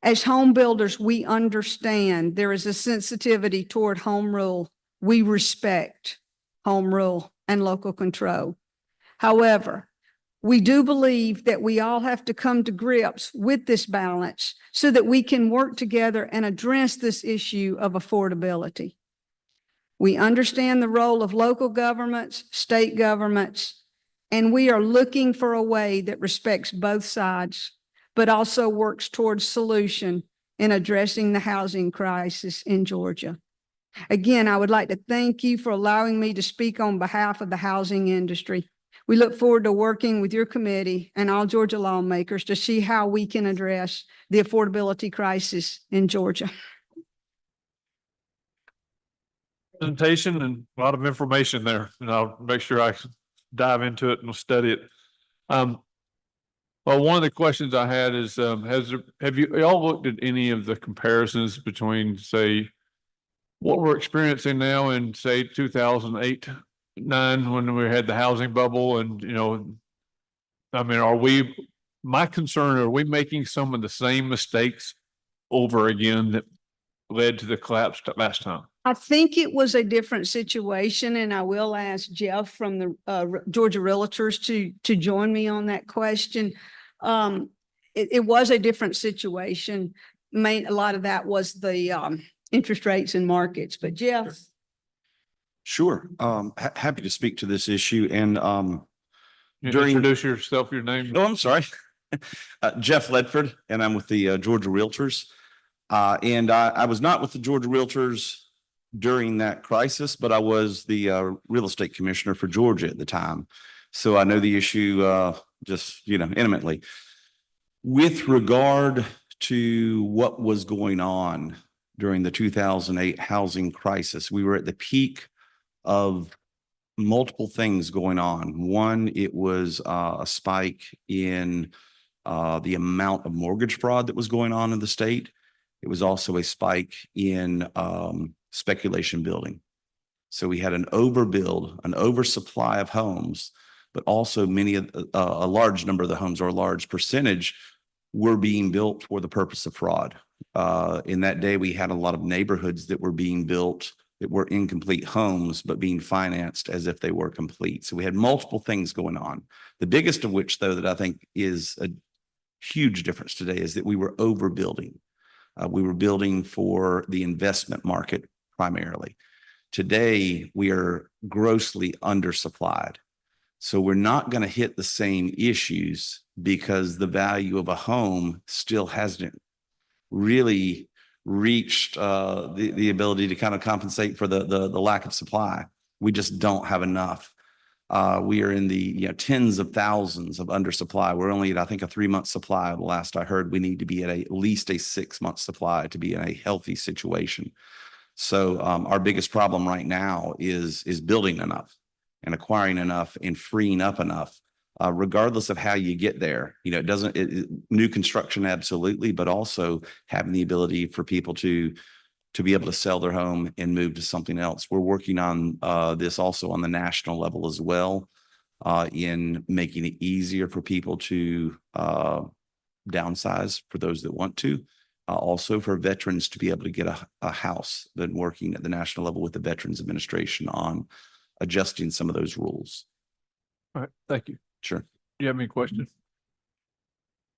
As home builders, we understand there is a sensitivity toward home rule. We respect home rule and local control. However, we do believe that we all have to come to grips with this balance so that we can work together and address this issue of affordability. We understand the role of local governments, state governments, and we are looking for a way that respects both sides, but also works towards solution in addressing the housing crisis in Georgia. Again, I would like to thank you for allowing me to speak on behalf of the housing industry. We look forward to working with your committee and all Georgia lawmakers to see how we can address the affordability crisis in Georgia. Presentation and a lot of information there, and I'll make sure I dive into it and study it. Well, one of the questions I had is, have you all looked at any of the comparisons between, say, what we're experiencing now in, say, 2008, 2009, when we had the housing bubble, and I mean, my concern, are we making some of the same mistakes over again that led to the collapse last time? I think it was a different situation, and I will ask Jeff from the Georgia Realtors to join me on that question. It was a different situation. A lot of that was the interest rates and markets, but Jeff. Sure. Happy to speak to this issue, and Introduce yourself, your name. oh, I'm sorry. Jeff Ledford, and I'm with the Georgia Realtors. And I was not with the Georgia Realtors during that crisis, but I was the real estate commissioner for Georgia at the time. So I know the issue just, intimately. With regard to what was going on during the 2008 housing crisis. We were at the peak of multiple things going on. One, it was a spike in the amount of mortgage fraud that was going on in the state. It was also a spike in speculation building. So we had an overbuild, an oversupply of homes, but also a large number of the homes, or a large percentage, were being built for the purpose of fraud. In that day, we had a lot of neighborhoods that were being built that were incomplete homes, but being financed as if they were complete. So we had multiple things going on. The biggest of which, though, that I think is a huge difference today is that we were overbuilding. We were building for the investment market primarily. Today, we are grossly undersupplied. So we're not going to hit the same issues because the value of a home still hasn't really reached the ability to kind of compensate for the lack of supply. We just don't have enough. We are in the tens of thousands of undersupply. We're only at, I think, a 3-month supply. The last I heard, we need to be at least a 6-month supply to be in a healthy situation. So our biggest problem right now is building enough and acquiring enough and freeing up enough, regardless of how you get there. New construction, absolutely, but also having the ability for people to be able to sell their home and move to something else. We're working on this also on the national level as well, in making it easier for people to downsize for those that want to. Also for veterans to be able to get a house. Been working at the national level with the Veterans Administration on adjusting some of those rules. All right, thank you. Sure. Do you have any questions?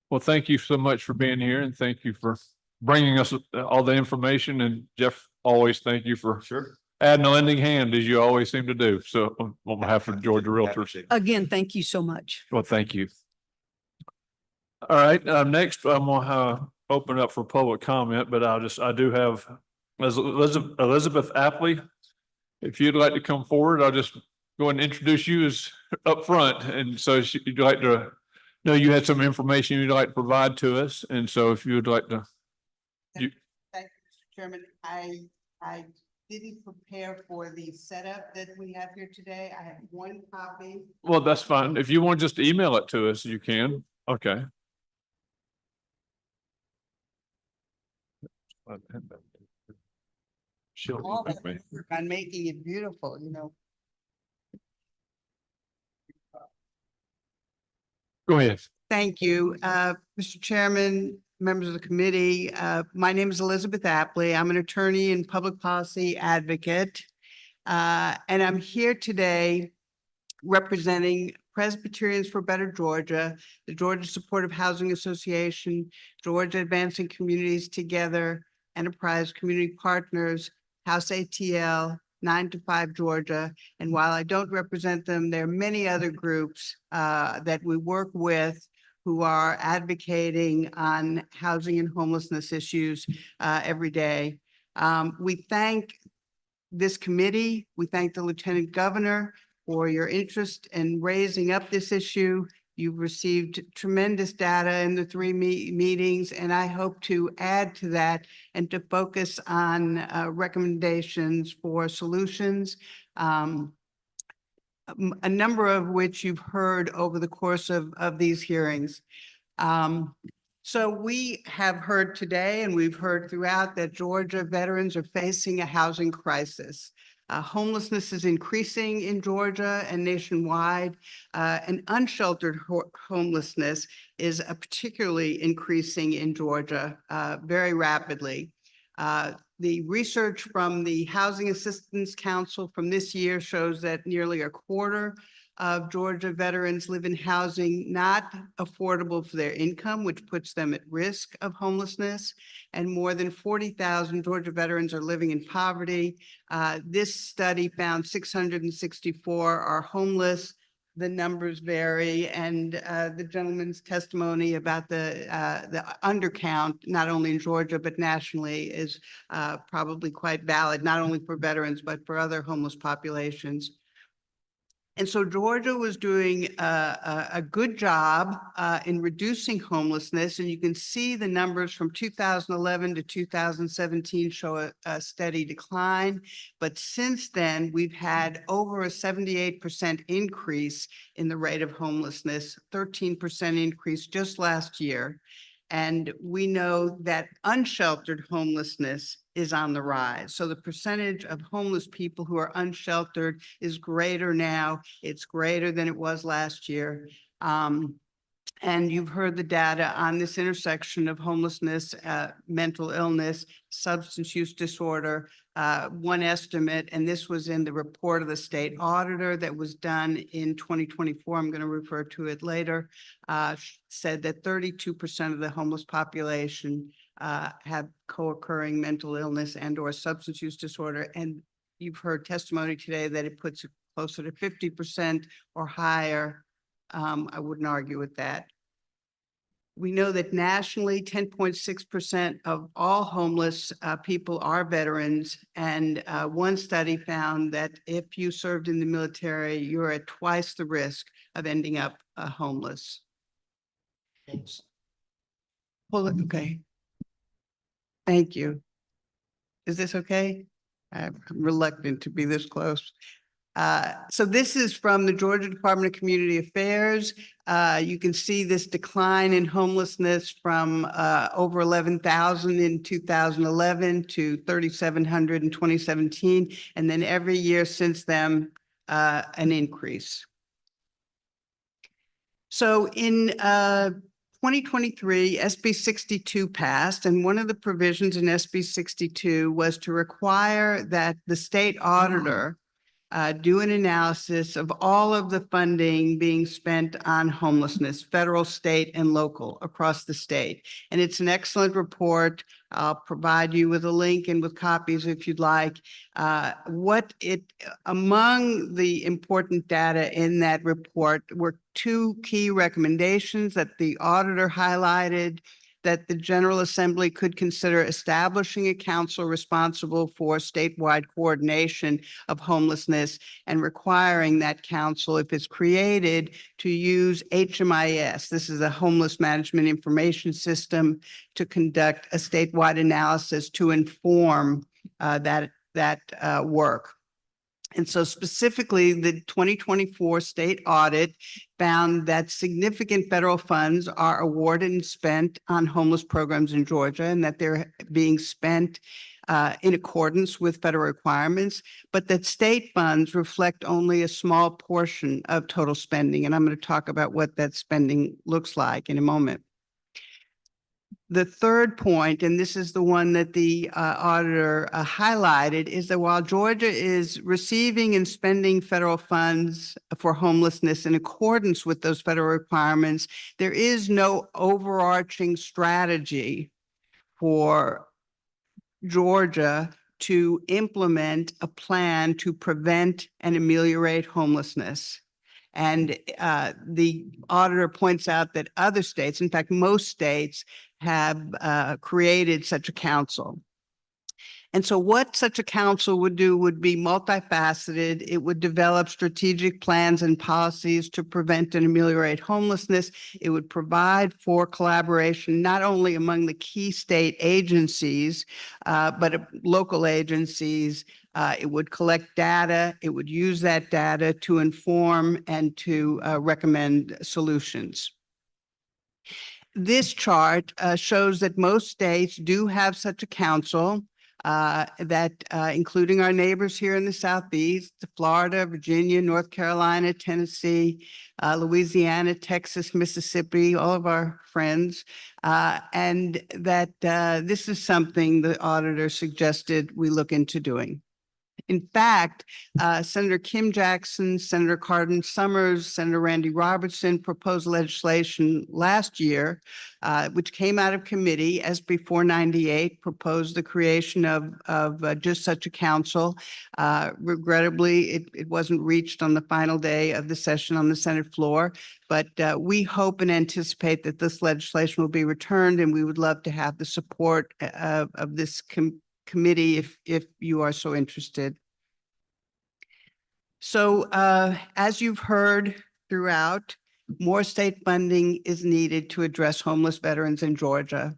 Well, thank you so much for being here, and thank you for bringing us all the information. And Jeff, always thank you for adding a lending hand, as you always seem to do. So on behalf of Georgia Realtors, Again, thank you so much. well, thank you. All right, next I'm gonna open up for public comment, but I do have Elizabeth Apley. If you'd like to come forward, I'll just go ahead and introduce you as up front. And so you'd like to know you had some information you'd like to provide to us. And so if you would like to. Thank you, Mr. Chairman. I didn't prepare for the setup that we have here today. I have one copy. Well, that's fine. If you want just to email it to us, you can. Okay. She'll All email me. that work on making it beautiful, you know. Go ahead. Thank you, Mr. Chairman, members of the committee. My name is Elizabeth Apley. I'm an attorney and public policy advocate. And I'm here today representing Presbyterians for Better Georgia, the Georgia Supportive Housing Association, Georgia Advancing Communities Together, Enterprise Community Partners, House ATL, 9 to 5 Georgia. And while I don't represent them, there are many other groups that we work with who are advocating on housing and homelessness issues every day. We thank this committee. We thank the Lieutenant Governor for your interest in raising up this issue. You've received tremendous data in the 3 meetings, and I hope to add to that and to focus on recommendations for solutions, a number of which you've heard over the course of these hearings. So we have heard today, and we've heard throughout, that Georgia veterans are facing a housing crisis. Homelessness is increasing in Georgia and nationwide, and unsheltered homelessness is particularly increasing in Georgia very rapidly. The research from the Housing Assistance Council from this year shows that nearly a quarter of Georgia veterans live in housing not affordable for their income, which puts them at risk of homelessness. And more than 40,000 Georgia veterans are living in poverty. This study found 664 are homeless. The numbers vary, and the gentleman's testimony about the undercount, not only in Georgia, but nationally, is probably quite valid, not only for veterans, but for other homeless populations. And so Georgia was doing a good job in reducing homelessness. And you can see the numbers from 2011 to 2017 show a steady decline. But since then, we've had over a 78% increase in the rate of homelessness, 13% increase just last year. And we know that unsheltered homelessness is on the rise. So the percentage of homeless people who are unsheltered is greater now. It's greater than it was last year. And you've heard the data on this intersection of homelessness, mental illness, substance use disorder. One estimate, and this was in the report of the state auditor that was done in 2024, I'm going to refer to it later, said that 32% of the homeless population have co-occurring mental illness and or substance use disorder. And you've heard testimony today that it puts it closer to 50% or higher. I wouldn't argue with that. We know that nationally, 10.6% of all homeless people are veterans. And one study found that if you served in the military, you're at twice the risk of ending up homeless. Okay. Thank you. Is this okay? I'm reluctant to be this close. So this is from the Georgia Department of Community Affairs. You can see this decline in homelessness from over 11,000 in 2011 to 3,700 in 2017. And then every year since then, an increase. So in 2023, SB 62 passed, and one of the provisions in SB 62 was to require that the state auditor do an analysis of all of the funding being spent on homelessness, federal, state, and local across the state. And it's an excellent report. I'll provide you with a link and with copies if you'd like. Among the important data in that report were two key recommendations that the auditor highlighted: that the General Assembly could consider establishing a council responsible for statewide coordination of homelessness and requiring that council, if it's created, to use HMIS. This is a Homeless Management Information System, to conduct a statewide analysis to inform that work. And so specifically, the 2024 state audit found that significant federal funds are awarded and spent on homeless programs in Georgia, and that they're being spent in accordance with federal requirements, but that state funds reflect only a small portion of total spending. And I'm going to talk about what that spending looks like in a moment. The third point, and this is the one that the auditor highlighted, is that while Georgia is receiving and spending federal funds for homelessness in accordance with those federal requirements, there is no overarching strategy for Georgia to implement a plan to prevent and ameliorate homelessness. And the auditor points out that other states, in fact, most states, have created such a council. And so what such a council would do would be multifaceted. It would develop strategic plans and policies to prevent and ameliorate homelessness. It would provide for collaboration, not only among the key state agencies, but local agencies. It would collect data. It would use that data to inform and to recommend solutions. This chart shows that most states do have such a council, including our neighbors here in the Southeast, Florida, Virginia, North Carolina, Tennessee, Louisiana, Texas, Mississippi, all of our friends, and that this is something the auditor suggested we look into doing. In fact, Senator Kim Jackson, Senator Cardin Summers, Senator Randy Robertson proposed legislation last year, which came out of committee. SB 498 proposed the creation of just such a council. Regrettably, it wasn't reached on the final day of the session on the Senate floor, but we hope and anticipate that this legislation will be returned, and we would love to have the support of this committee if you are so interested. So as you've heard throughout, more state funding is needed to address homeless veterans in Georgia.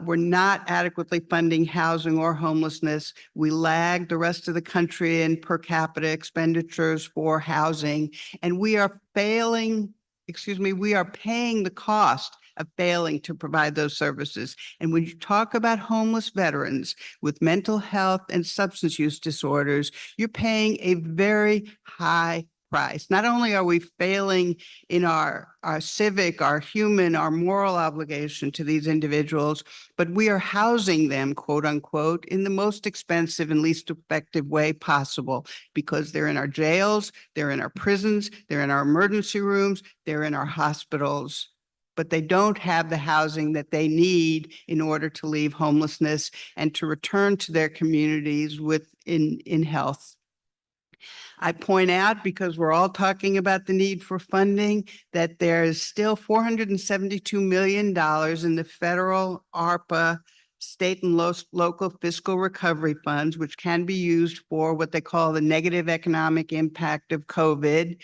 We're not adequately funding housing or homelessness. We lag the rest of the country in per capita expenditures for housing, and we are paying the cost of failing to provide those services. And when you talk about homeless veterans with mental health and substance use disorders, you're paying a very high price. Not only are we failing in our civic, our human, our moral obligation to these individuals, but we are housing them, quote unquote, in the most expensive and least effective way possible, because they're in our jails, they're in our prisons, they're in our emergency rooms, they're in our hospitals, but they don't have the housing that they need in order to leave homelessness and to return to their communities in health. I point out, because we're all talking about the need for funding, that there is still $472 million in the federal ARPA, state and local fiscal recovery funds, which can be used for what they call the negative economic impact of COVID.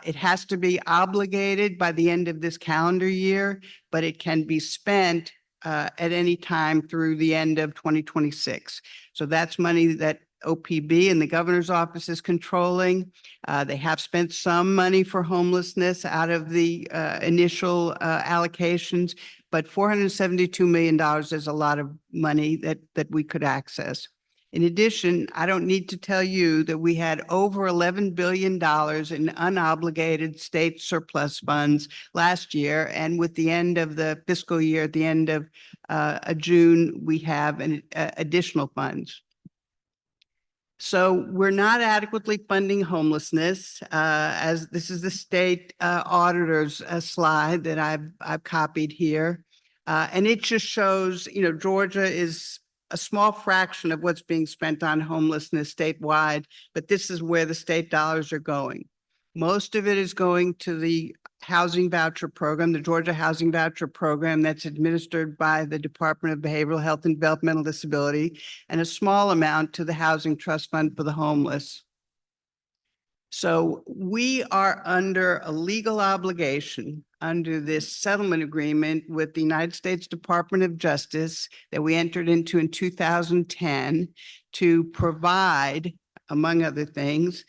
It has to be obligated by the end of this calendar year, but it can be spent at any time through the end of 2026. So that's money that OPB and the governor's office is controlling. They have spent some money for homelessness out of the initial allocations, but $472 million is a lot of money that we could access. In addition, I don't need to tell you that we had over $11 billion in unobligated state surplus funds last year. And with the end of the fiscal year, at the end of June, we have additional funds. So we're not adequately funding homelessness, as this is the state auditor's slide that I've copied here. And it just shows, Georgia is a small fraction of what's being spent on homelessness statewide, but this is where the state dollars are going. Most of it is going to the housing voucher program, the Georgia Housing Voucher Program, that's administered by the Department of Behavioral Health and Developmental Disability, and a small amount to the Housing Trust Fund for the Homeless. So we are under a legal obligation under this settlement agreement with the United States Department of Justice that we entered into in 2010 to provide, among other things,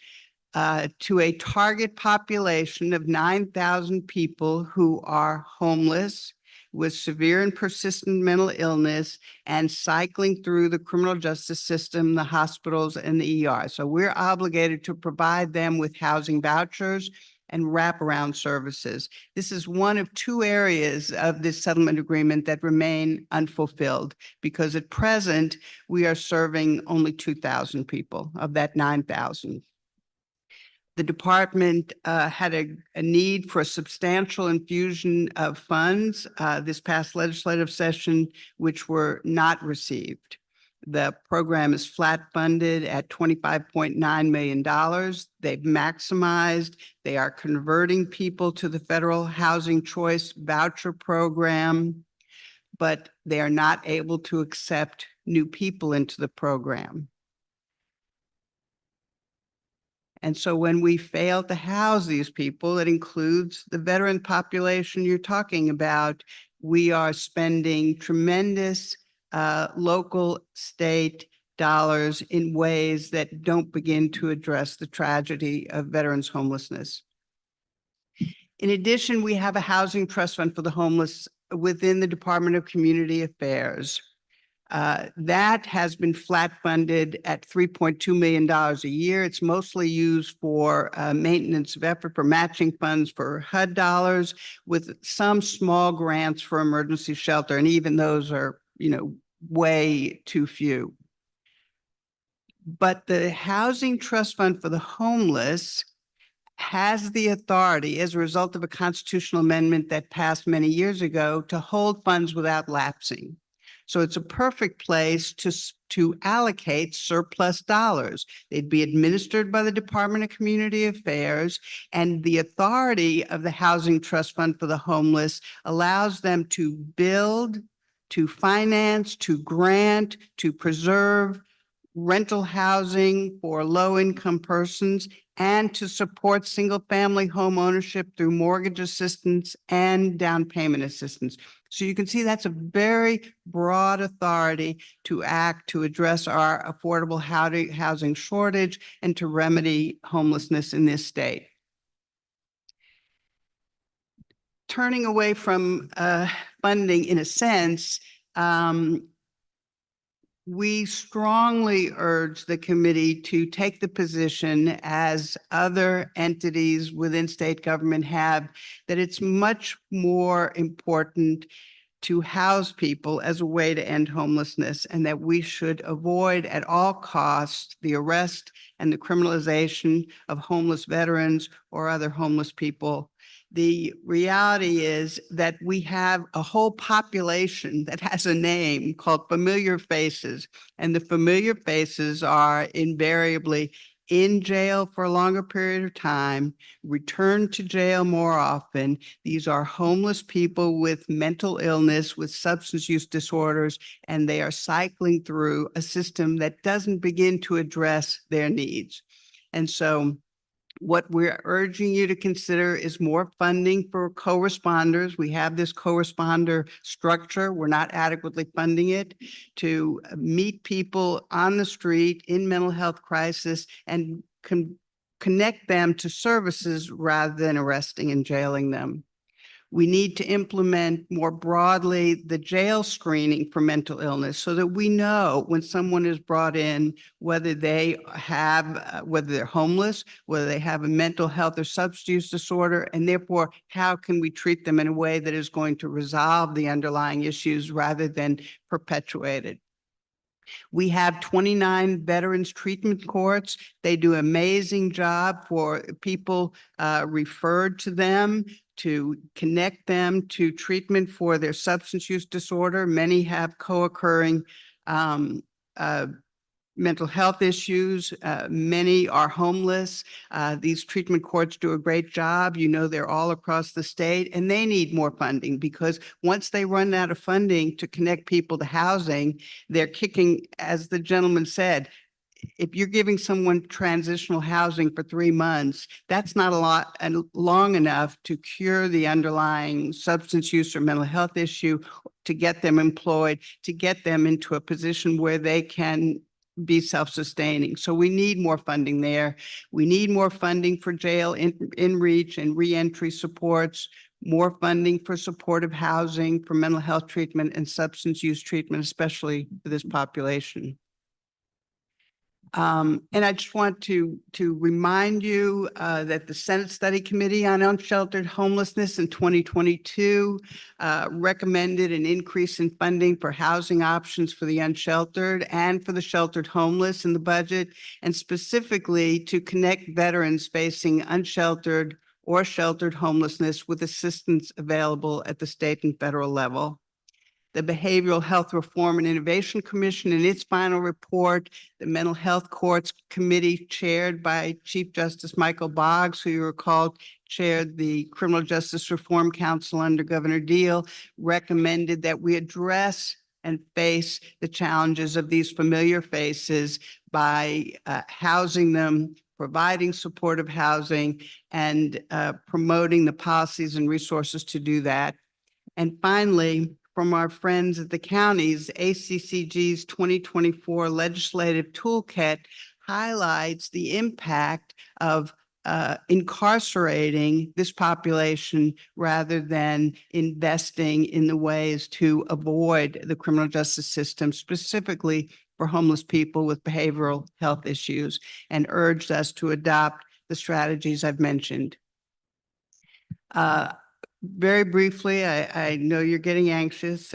to a target population of 9,000 people who are homeless with severe and persistent mental illness and cycling through the criminal justice system, the hospitals, and the ER. So we're obligated to provide them with housing vouchers and wraparound services. This is one of two areas of this settlement agreement that remain unfulfilled, because at present, we are serving only 2,000 people of that 9,000. The department had a need for a substantial infusion of funds this past legislative session, which were not received. The program is flat funded at $25.9 million. They've maximized. They are converting people to the Federal Housing Choice Voucher Program, but they are not able to accept new people into the program. And so when we fail to house these people, it includes the veteran population you're talking about. We are spending tremendous local, state dollars in ways that don't begin to address the tragedy of veterans' homelessness. In addition, we have a housing trust fund for the homeless within the Department of Community Affairs. That has been flat funded at $3.2 million a year. It's mostly used for maintenance of effort, for matching funds for HUD dollars, with some small grants for emergency shelter. And even those are, way too few. But the Housing Trust Fund for the Homeless has the authority, as a result of a constitutional amendment that passed many years ago, to hold funds without lapsing. So it's a perfect place to allocate surplus dollars. They'd be administered by the Department of Community Affairs, and the authority of the Housing Trust Fund for the Homeless allows them to build, to finance, to grant, to preserve rental housing for low-income persons, and to support single-family home ownership through mortgage assistance and down payment assistance. So you can see that's a very broad authority to act to address our affordable housing shortage and to remedy homelessness in this state. Turning away from funding in a sense, we strongly urge the committee to take the position, as other entities within state government have, that it's much more important to house people as a way to end homelessness, and that we should avoid at all costs the arrest and the criminalization of homeless veterans or other homeless people. The reality is that we have a whole population that has a name called familiar faces, and the familiar faces are invariably in jail for a longer period of time, return to jail more often. These are homeless people with mental illness, with substance use disorders, and they are cycling through a system that doesn't begin to address their needs. And so what we're urging you to consider is more funding for co-responders. We have this co-responder structure. We're not adequately funding it to meet people on the street in mental health crisis and connect them to services rather than arresting and jailing them. We need to implement more broadly the jail screening for mental illness so that we know when someone is brought in, whether they have, whether they're homeless, whether they have a mental health or substance use disorder, and therefore how can we treat them in a way that is going to resolve the underlying issues rather than perpetuate it. We have 29 veterans treatment courts. They do an amazing job for people referred to them, to connect them to treatment for their substance use disorder. Many have co-occurring mental health issues. Many are homeless. These treatment courts do a great job. You know, they're all across the state, and they need more funding because once they run out of funding to connect people to housing, they're kicking, as the gentleman said, if you're giving someone transitional housing for 3 months, that's not a lot and long enough to cure the underlying substance use or mental health issue, to get them employed, to get them into a position where they can be self-sustaining. So we need more funding there. We need more funding for jail in reach and reentry supports, more funding for supportive housing, for mental health treatment and substance use treatment, especially for this population. And I just want to remind you that the Senate Study Committee on Unsheltered Homelessness in 2022 recommended an increase in funding for housing options for the unsheltered and for the sheltered homeless in the budget, and specifically to connect veterans facing unsheltered or sheltered homelessness with assistance available at the state and federal level. The Behavioral Health Reform and Innovation Commission, in its final report, the Mental Health Courts Committee chaired by Chief Justice Michael Boggs, who you recall chaired the Criminal Justice Reform Council under Governor Deal, recommended that we address and face the challenges of these familiar faces by housing them, providing supportive housing, and promoting the policies and resources to do that. And finally, from our friends at the counties, ACCG's 2024 legislative toolkit highlights the impact of incarcerating this population rather than investing in the ways to avoid the criminal justice system, specifically for homeless people with behavioral health issues, and urged us to adopt the strategies I've mentioned. Very briefly, I know you're getting anxious.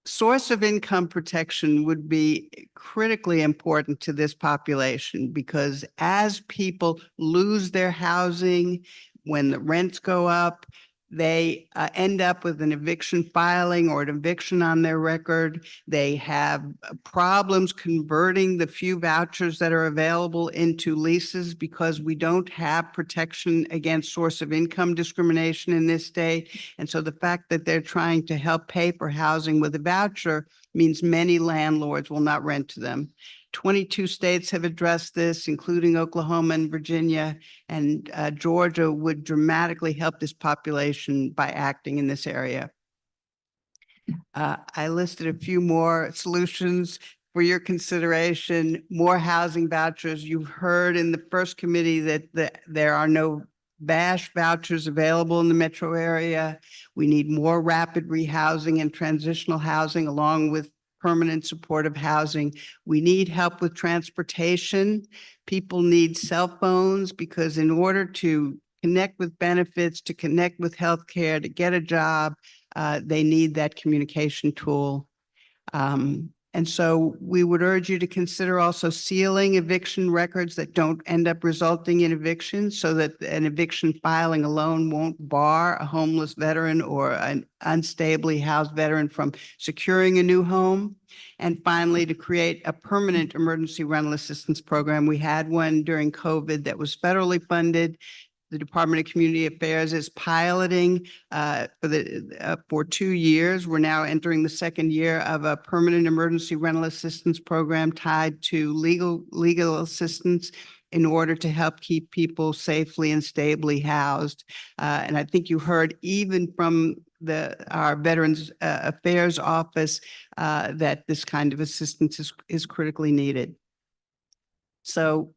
Source of income protection would be critically important to this population because as people lose their housing, when the rents go up, they end up with an eviction filing or an eviction on their record. They have problems converting the few vouchers that are available into leases because we don't have protection against source of income discrimination in this state. And so the fact that they're trying to help pay for housing with a voucher means many landlords will not rent to them. 22 states have addressed this, including Oklahoma and Virginia, and Georgia would dramatically help this population by acting in this area. I listed a few more solutions for your consideration. More housing vouchers. You've heard in the first committee that there are no VASH vouchers available in the metro area. We need more rapid rehousing and transitional housing along with permanent supportive housing. We need help with transportation. People need cell phones because in order to connect with benefits, to connect with healthcare, to get a job, they need that communication tool. And so we would urge you to consider also sealing eviction records that don't end up resulting in evictions so that an eviction filing alone won't bar a homeless veteran or an unstably housed veteran from securing a new home. And finally, to create a permanent emergency rental assistance program. We had one during COVID that was federally funded. The Department of Community Affairs is piloting for 2 years. We're now entering the second year of a permanent emergency rental assistance program tied to legal assistance in order to help keep people safely and stably housed. And I think you heard even from our Veterans Affairs Office that this kind of assistance is critically needed. So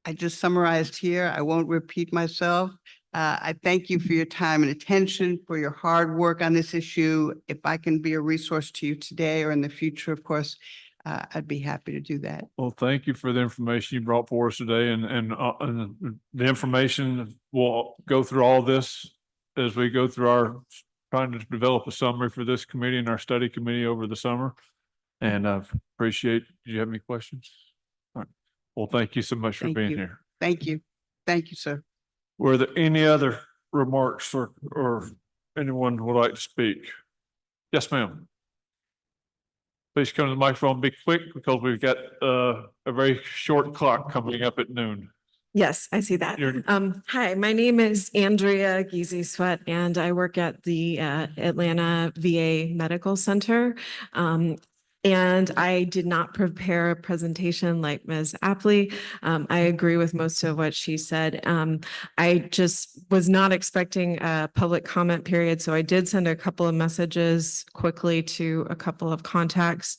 I just summarized here. I won't repeat myself. I thank you for your time and attention, for your hard work on this issue. If I can be a resource to you today or in the future, of course, I'd be happy to do that. Well, thank you for the information you brought for us today and the information. We'll go through all this as we go through our trying to develop a summary for this committee and our study committee over the summer. And I appreciate, do you have any questions? All right. Well, thank you so much for Thank being you. here. Thank you. Thank you, sir. Were there any other remarks or anyone would like to speak? Yes, ma'am. Please come to the microphone, be quick because we've got a very short clock coming up at noon. Yes, I see that. You're- Hi, my name is Andrea Giese-Sweat and I work at the Atlanta VA Medical Center. And I did not prepare a presentation like Ms. Apley. I agree with most of what she said. I just was not expecting a public comment period, so I did send a couple of messages quickly to a couple of contacts,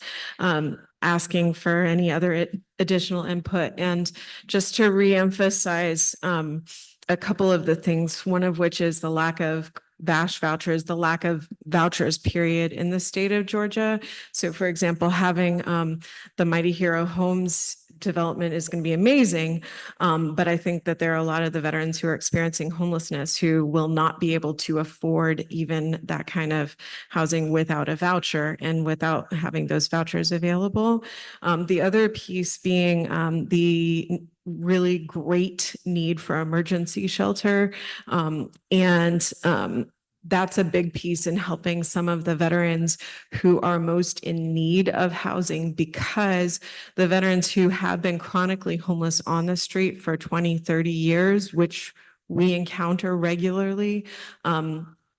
asking for any other additional input. And just to reemphasize a couple of the things, one of which is the lack of VASH vouchers, the lack of vouchers period in the state of Georgia. So for example, having the Mighty Hero Homes development is going to be amazing. But I think that there are a lot of the veterans who are experiencing homelessness who will not be able to afford even that kind of housing without a voucher and without having those vouchers available. The other piece being the really great need for emergency shelter. That's a big piece in helping some of the veterans who are most in need of housing, because the veterans who have been chronically homeless on the street for 20, 30 years, which we encounter regularly,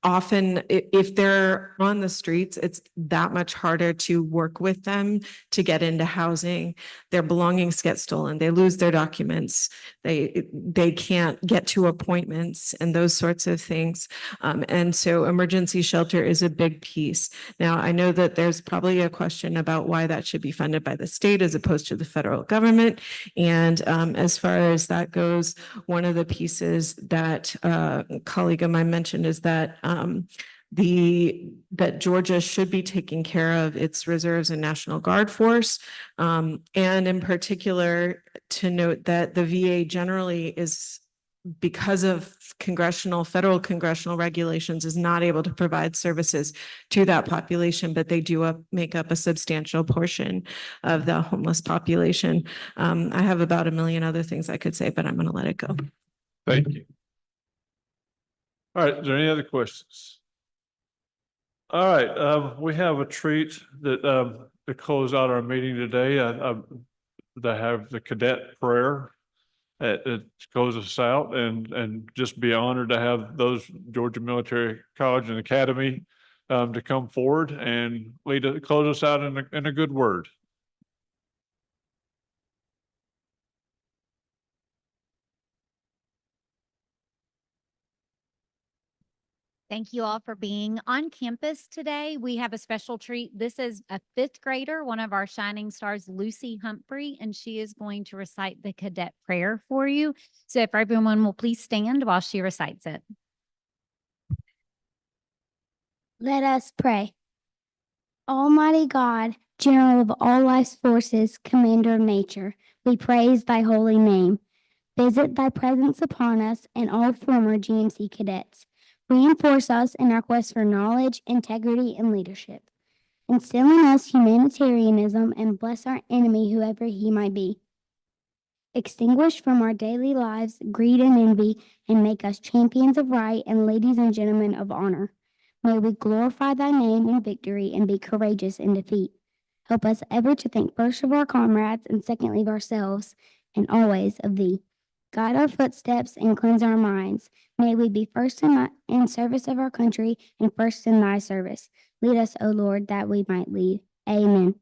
often if they're on the streets, it's that much harder to work with them to get into housing. Their belongings get stolen, they lose their documents, they can't get to appointments and those sorts of things. And so emergency shelter is a big piece. Now, I know that there's probably a question about why that should be funded by the state as opposed to the federal government. And as far as that goes, one of the pieces that a colleague of mine mentioned is that that Georgia should be taking care of its reserves and National Guard force. And in particular, to note that the VA generally is, because of federal congressional regulations, is not able to provide services to that population, but they do make up a substantial portion of the homeless population. I have about 1 million other things I could say, but I'm going to let it go. Thank you. All right, is there any other questions? All right, we have a treat that, to close out our meeting today. They have the cadet prayer. It goes us out and just be honored to have those Georgia Military College and Academy to come forward and close us out in a good word. Thank you all for being on campus today. We have a special treat. This is a fifth grader, one of our shining stars, Lucy Humphrey, and she is going to recite the cadet prayer for you. So if everyone will please stand while she recites it. Let us pray. Almighty God, General of all life's forces, Commander of nature, we praise thy holy name. Visit thy presence upon us and all former GMC cadets. Reinforce us in our quest for knowledge, integrity, and leadership. Instill in us humanitarianism and bless our enemy, whoever he might be. Extinguish from our daily lives greed and envy, and make us champions of right and ladies and gentlemen of honor. May we glorify thy name in victory and be courageous in defeat. Help us ever to think first of our comrades and secondly of ourselves, and always of thee. Guide our footsteps and cleanse our minds. May we be first in service of our country and first in thy service. Lead us, O Lord, that we might lead. Amen.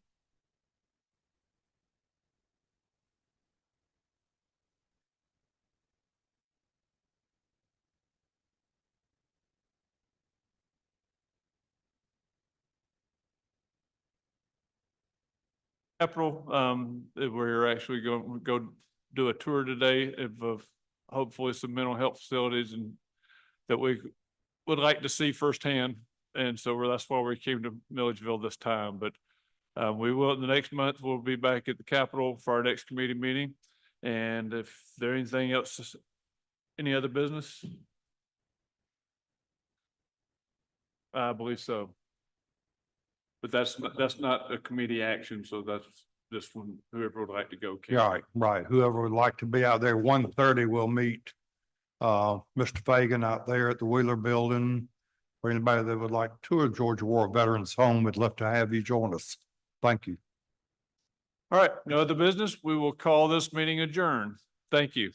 Capitol, we're actually going to go do a tour today of hopefully some mental health facilities and that we would like to see firsthand. And so that's why we came to Milledgeville this time. But we will, the next month, we'll be back at the Capitol for our next committee meeting. And if there's anything else, any other business? I believe so. But that's not a committee action, so that's just when whoever would like to go can. Yeah, right. Whoever would like to be out there, 1:30, we'll meet Mr. Fagan out there at the Wheeler Building. For anybody that would like to tour Georgia War Veterans Home, we'd love to have you join us. Thank you. All right, no other business. We will call this meeting adjourned. Thank you.